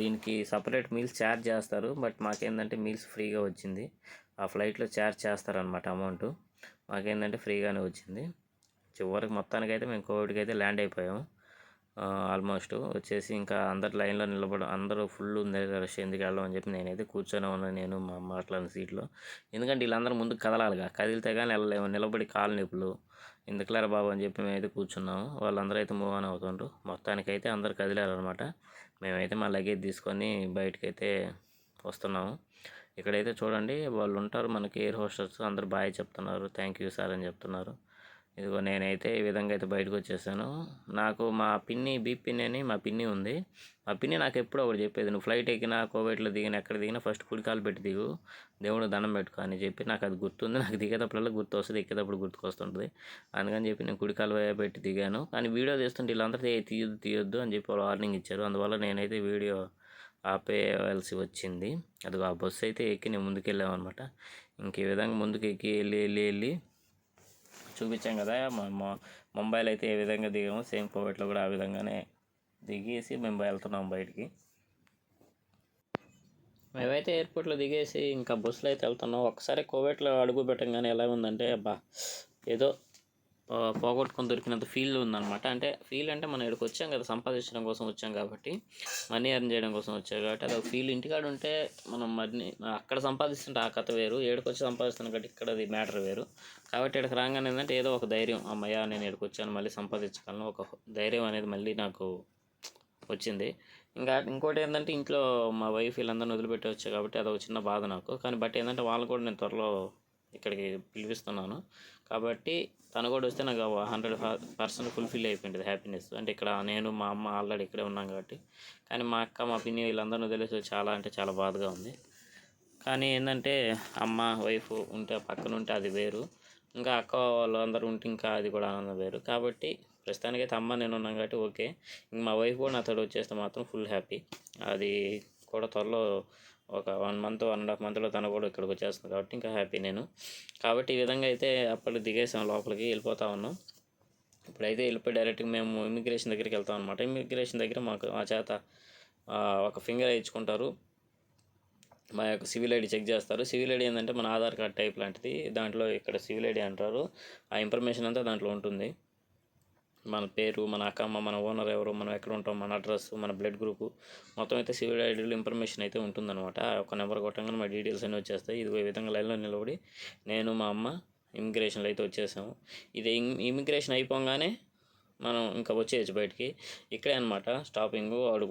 దీనికి సపరేట్ మీల్స్ ఛార్జ్ చేస్తారు, బట్ మాకేంటంటే మీల్స్ ఫ్రీగా వచ్చింది. ఆ ఫ్లైట్లో ఛార్జ్ చేస్తారనమాట అమౌంట్, మాకేంటంటే ఫ్రీగానే వచ్చింది. చివరికి మొత్తానికైతే మేము కోవిడ్కి అయితే ల్యాండ్ అయిపోయాము. ఆల్మోస్ట్ వచ్చేసి ఇంకా అందరు లైన్లో అందరూ ఫుల్ ఉంది రష్, ఎందుకు వెళ్ళడం అని చెప్పి నేనైతే కూర్చొని ఉన్నాను, నేను మా మాట్లాడిన సీట్లో. ఎందుకంటే వీళ్ళందరూ ముందుకు కదలాలిగా, కదిలితే కానీ వెళ్ళలేము, నిలబడి కాలు నొప్పులు, ఎందుకులేరా బాబు అని చెప్పి మేమైతే కూర్చున్నాము. వాళ్ళందరూ అయితే మూవ్ ఆన్ అవుతుండ్రు. మొత్తానికైతే అందరు కదిలారనమాట. మేమైతే మా లగేజ్ తీసుకొని బయటకైతే వస్తున్నాము. ఇక్కడైతే చూడండి వాళ్ళు ఉంటారు మనకి ఎయిర్ హోస్టర్స్, అందరూ బాయ్ చెప్తున్నారు, థ్యాంక్ యూ సార్ అని చెప్తున్నారు. ఇదిగో నేనైతే ఈ విధంగా అయితే బయటకు వచ్చేసాను. నాకు మా పిన్ని పిన్ని అని మా పిన్ని ఉంది. మా పిన్ని నాకు ఎప్పుడో ఒకటి చెప్పేది, నువ్వు ఫ్లైట్ ఎక్కినా కోవిడ్లో దిగినా ఎక్కడ దిగినా ఫస్ట్ కుడికాలు పెట్టి దిగు, దేవుడు దండం పెట్టుకో అని చెప్పి నాకు అది గుర్తుంది. నాకు దిగేటప్పుడల్లా గుర్తు వస్తుంది, ఎక్కేటప్పుడు గుర్తుకొస్తుంటుంది. అందుకని చెప్పి నేను కుడికాలు పెట్టి దిగాను. కానీ వీడియో తీస్తుంటే వీళ్ళందరూ తీయొద్దు అని చెప్పి వాళ్ళు వార్నింగ్ ఇచ్చారు. అందువల్ల నేనైతే వీడియో ఆపేయాల్సి వచ్చింది. అదిగో ఆ బస్సు అయితే ఎక్కి నేను ముందుకెళ్ళామన్నమాట. ఇంక ఈ విధంగా ముందుకు ఎక్కి వెళ్ళి చూపించాం కదా ముంబైలో అయితే ఏ విధంగా దిగాము, సేమ్ కోవిడ్లో కూడా ఆ విధంగానే దిగేసి మేము వెళ్తున్నాం బయటికి. మేమైతే ఎయిర్పోర్ట్లో దిగేసి ఇంకా బస్సులో అయితే వెళ్తున్నాం. ఒకసారి కోవిడ్లో అడుగు పెట్టంగానే ఎలా ఉందంటే ఏదో పోగొట్టుకొని దొరికినంత ఫీల్ ఉందన్నమాట. అంటే ఫీల్ అంటే మనం ఇక్కడికి వచ్చాం కదా, సంపాదించడం కోసం వచ్చాం కాబట్టి, మనీ ఎర్న్ చేయడం కోసం వచ్చాం కాబట్టి అది ఒక ఫీల్. ఇంటికాడ ఉంటే మనం మనీ అక్కడ సంపాదిస్తుంటే ఆ కథ వేరు, ఏడుకు వచ్చి సంపాదిస్తున్నాం కాబట్టి ఇక్కడ అది మ్యాటర్ వేరు. కాబట్టి ఇక్కడికి రాగానే ఏంటంటే ఏదో ఒక ధైర్యం, అమ్మయ్య నేను ఇక్కడికి వచ్చాను, మళ్ళీ సంపాదించగలను, ఒక ధైర్యం అనేది మళ్ళీ నాకు వచ్చింది. ఇంకా ఇంకోటి ఏంటంటే ఇంట్లో మా వైఫ్ వీళ్ళందరినీ వదిలిపెట్టి వచ్చాయి కాబట్టి అదొక చిన్న బాధ నాకు. కానీ బట్ ఏంటంటే వాళ్ళు కూడా నేను త్వరలో ఇక్కడికి పిలిపిస్తున్నాను కాబట్టి తను కూడా వస్తే నాకు 100% ఫుల్ఫిల్ అయిపోయింది హ్యాపీనెస్. అంటే ఇక్కడ నేను మా అమ్మ ఆల్రెడీ ఇక్కడే ఉన్నాం కాబట్టి. కానీ మా అక్క మా పిన్ని వీళ్ళందరినీ వదిలేసి చాలా అంటే చాలా బాధగా ఉంది. కానీ ఏంటంటే అమ్మ వైఫ్ ఉంటే పక్కన ఉంటే అది వేరు, ఇంకా అక్క వాళ్ళందరూ ఉంటే ఇంకా అది కూడా ఆనందం వేరు. కాబట్టి ప్రస్తుతానికైతే అమ్మ నేను ఉన్నాం కాబట్టి ఓకే. ఇంక మా వైఫ్ కూడా నాతో వచ్చేస్తే మాత్రం ఫుల్ హ్యాపీ. అది కూడా త్వరలో ఒక 1 మంత్ 1.5 మంత్లో తను కూడా ఇక్కడికి వచ్చేస్తుంది కాబట్టి ఇంకా హ్యాపీ నేను. కాబట్టి ఈ విధంగా అయితే అప్పటికి దిగేసాం, లోపలికి వెళ్ళిపోతా ఉన్నాం. ఇప్పుడైతే వెళ్ళిపోయి డైరెక్ట్గా మేము ఇమిగ్రేషన్ దగ్గరికి వెళ్తాం అనమాట. ఇమిగ్రేషన్ దగ్గర మాకు మా చేత ఒక ఫింగర్ వేయించుకుంటారు, మా యొక్క సివిల్ ఐడి చెక్ చేస్తారు. సివిల్ ఐడి ఏంటంటే మన ఆధార్ కార్డ్ టైప్ లాంటిది, దాంట్లో ఇక్కడ సివిల్ ఐడి అంటారు. ఆ ఇన్ఫర్మేషన్ అంతా దాంట్లో ఉంటుంది. మన పేరు, మన అక్కమ్మ, మన ఓనర్ ఎవరు, మనం ఎక్కడ ఉంటాం, మన అడ్రస్, మన బ్లడ్ గ్రూపు మొత్తం అయితే సివిల్ ఐడీలో ఇన్ఫర్మేషన్ అయితే ఉంటుందన్నమాట. ఒక నెంబర్ కొట్టంగానే మా డీటెయిల్స్ అన్నీ వచ్చేస్తాయి. ఇది ఈ విధంగా లైన్లో నిలబడి నేను మా అమ్మ ఇమిగ్రేషన్లో అయితే వచ్చేసాము. ఇది ఇమిగ్రేషన్ అయిపోగానే మనం ఇంకా వచ్చేయచ్చు బయటికి. ఇక్కడే అనమాట స్టాపింగు. వాడు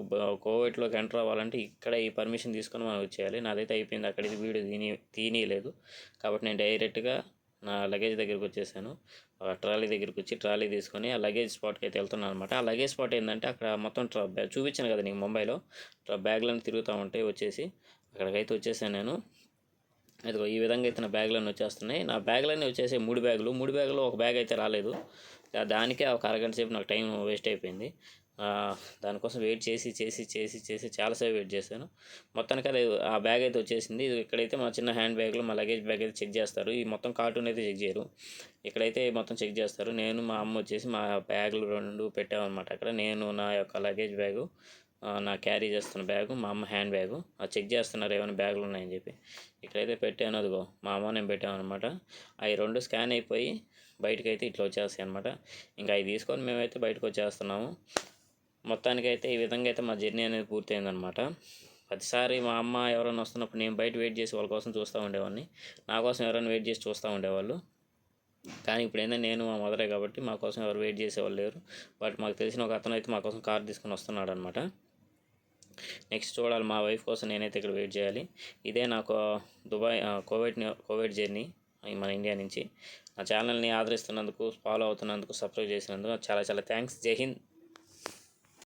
కోవిడ్లోకి ఎంటర్ అవ్వాలంటే ఇక్కడ ఈ పర్మిషన్ తీసుకొని మనం వచ్చేయాలి. నాదైతే అయిపోయింది, అక్కడ ఇది వీడియో తీయలేదు కాబట్టి నేను డైరెక్ట్గా నా లగేజ్ దగ్గరికి వచ్చేసాను. ట్రాలీ దగ్గరికి వచ్చి ట్రాలీ తీసుకొని ఆ లగేజ్ స్పాట్కి అయితే వెళ్తున్నాను అనమాట. ఆ లగేజ్ స్పాట్ ఏంటంటే అక్కడ మొత్తం చూపించాను కదా నీకు ముంబైలో బ్యాగ్లను తిరుగుతూ ఉంటాయి. వచ్చేసి అక్కడికైతే వచ్చేసాను నేను. అదిగో ఈ విధంగా అయితే నా బ్యాగ్లన్నీ వచ్చేస్తున్నాయి. నా బ్యాగ్లన్నీ వచ్చేసి 3 బ్యాగులు ఒక బ్యాగ్ అయితే రాలేదు. దానికే ఒక అరగంట సేపు నాకు టైం వేస్ట్ అయిపోయింది. దానికోసం వెయిట్ చేసి చాలాసేపు వెయిట్ చేశాను. మొత్తానికి అది ఆ బ్యాగ్ అయితే వచ్చేసింది. ఇక్కడైతే మా చిన్న హ్యాండ్ బ్యాగ్లో మా లగేజ్ బ్యాగ్ అయితే చెక్ చేస్తారు. ఈ మొత్తం కార్టూన్ అయితే చెక్ చేయరు, ఇక్కడైతే మొత్తం చెక్ చేస్తారు. నేను మా అమ్మ వచ్చేసి మా బ్యాగులు 2 పెట్టామన్నమాట అక్కడ. నేను నా యొక్క లగేజ్ బ్యాగు, నా క్యారీ చేస్తున్న బ్యాగు, మా అమ్మ హ్యాండ్ బ్యాగు అది చెక్ చేస్తున్నారు ఏమైనా బ్యాగులు ఉన్నాయని చెప్పి. ఇక్కడైతే పెట్టాను, అదిగో మా అమ్మ నేను పెట్టామన్నమాట. అవి 2 స్కాన్ అయిపోయి బయటకు అయితే ఇట్లా వచ్చేస్తాయి అనమాట. ఇంకా అవి తీసుకొని మేమైతే బయటకు వచ్చేస్తున్నాము. మొత్తానికైతే ఈ విధంగా అయితే మా జర్నీ అనేది పూర్తయిందనమాట. ప్రతిసారి మా అమ్మ ఎవరైనా వస్తున్నప్పుడు నేను బయట వెయిట్ చేసి వాళ్ళ కోసం చూస్తూ ఉండేవాడిని, నా కోసం ఎవరైనా వెయిట్ చేసి చూస్తూ ఉండేవాళ్ళు. కానీ ఇప్పుడు ఏంటంటే నేను మా మదరే కాబట్టి మా కోసం ఎవరు వెయిట్ చేసేవాళ్ళు లేరు. బట్ మాకు తెలిసిన ఒక అతను అయితే మా కోసం కార్ తీసుకొని వస్తున్నాడు అనమాట. నెక్స్ట్ చూడాలి, మా వైఫ్ కోసం నేనైతే ఇక్కడ వెయిట్ చేయాలి. ఇదే నాకు దుబాయ్ కోవిడ్ జర్నీ మన ఇండియా నుంచి. నా ఛానల్ని ఆదరిస్తున్నందుకు, ఫాలో అవుతున్నందుకు, సబ్స్క్రైబ్ చేసినందుకు చాలా చాలా థ్యాంక్స్. జై హింద్.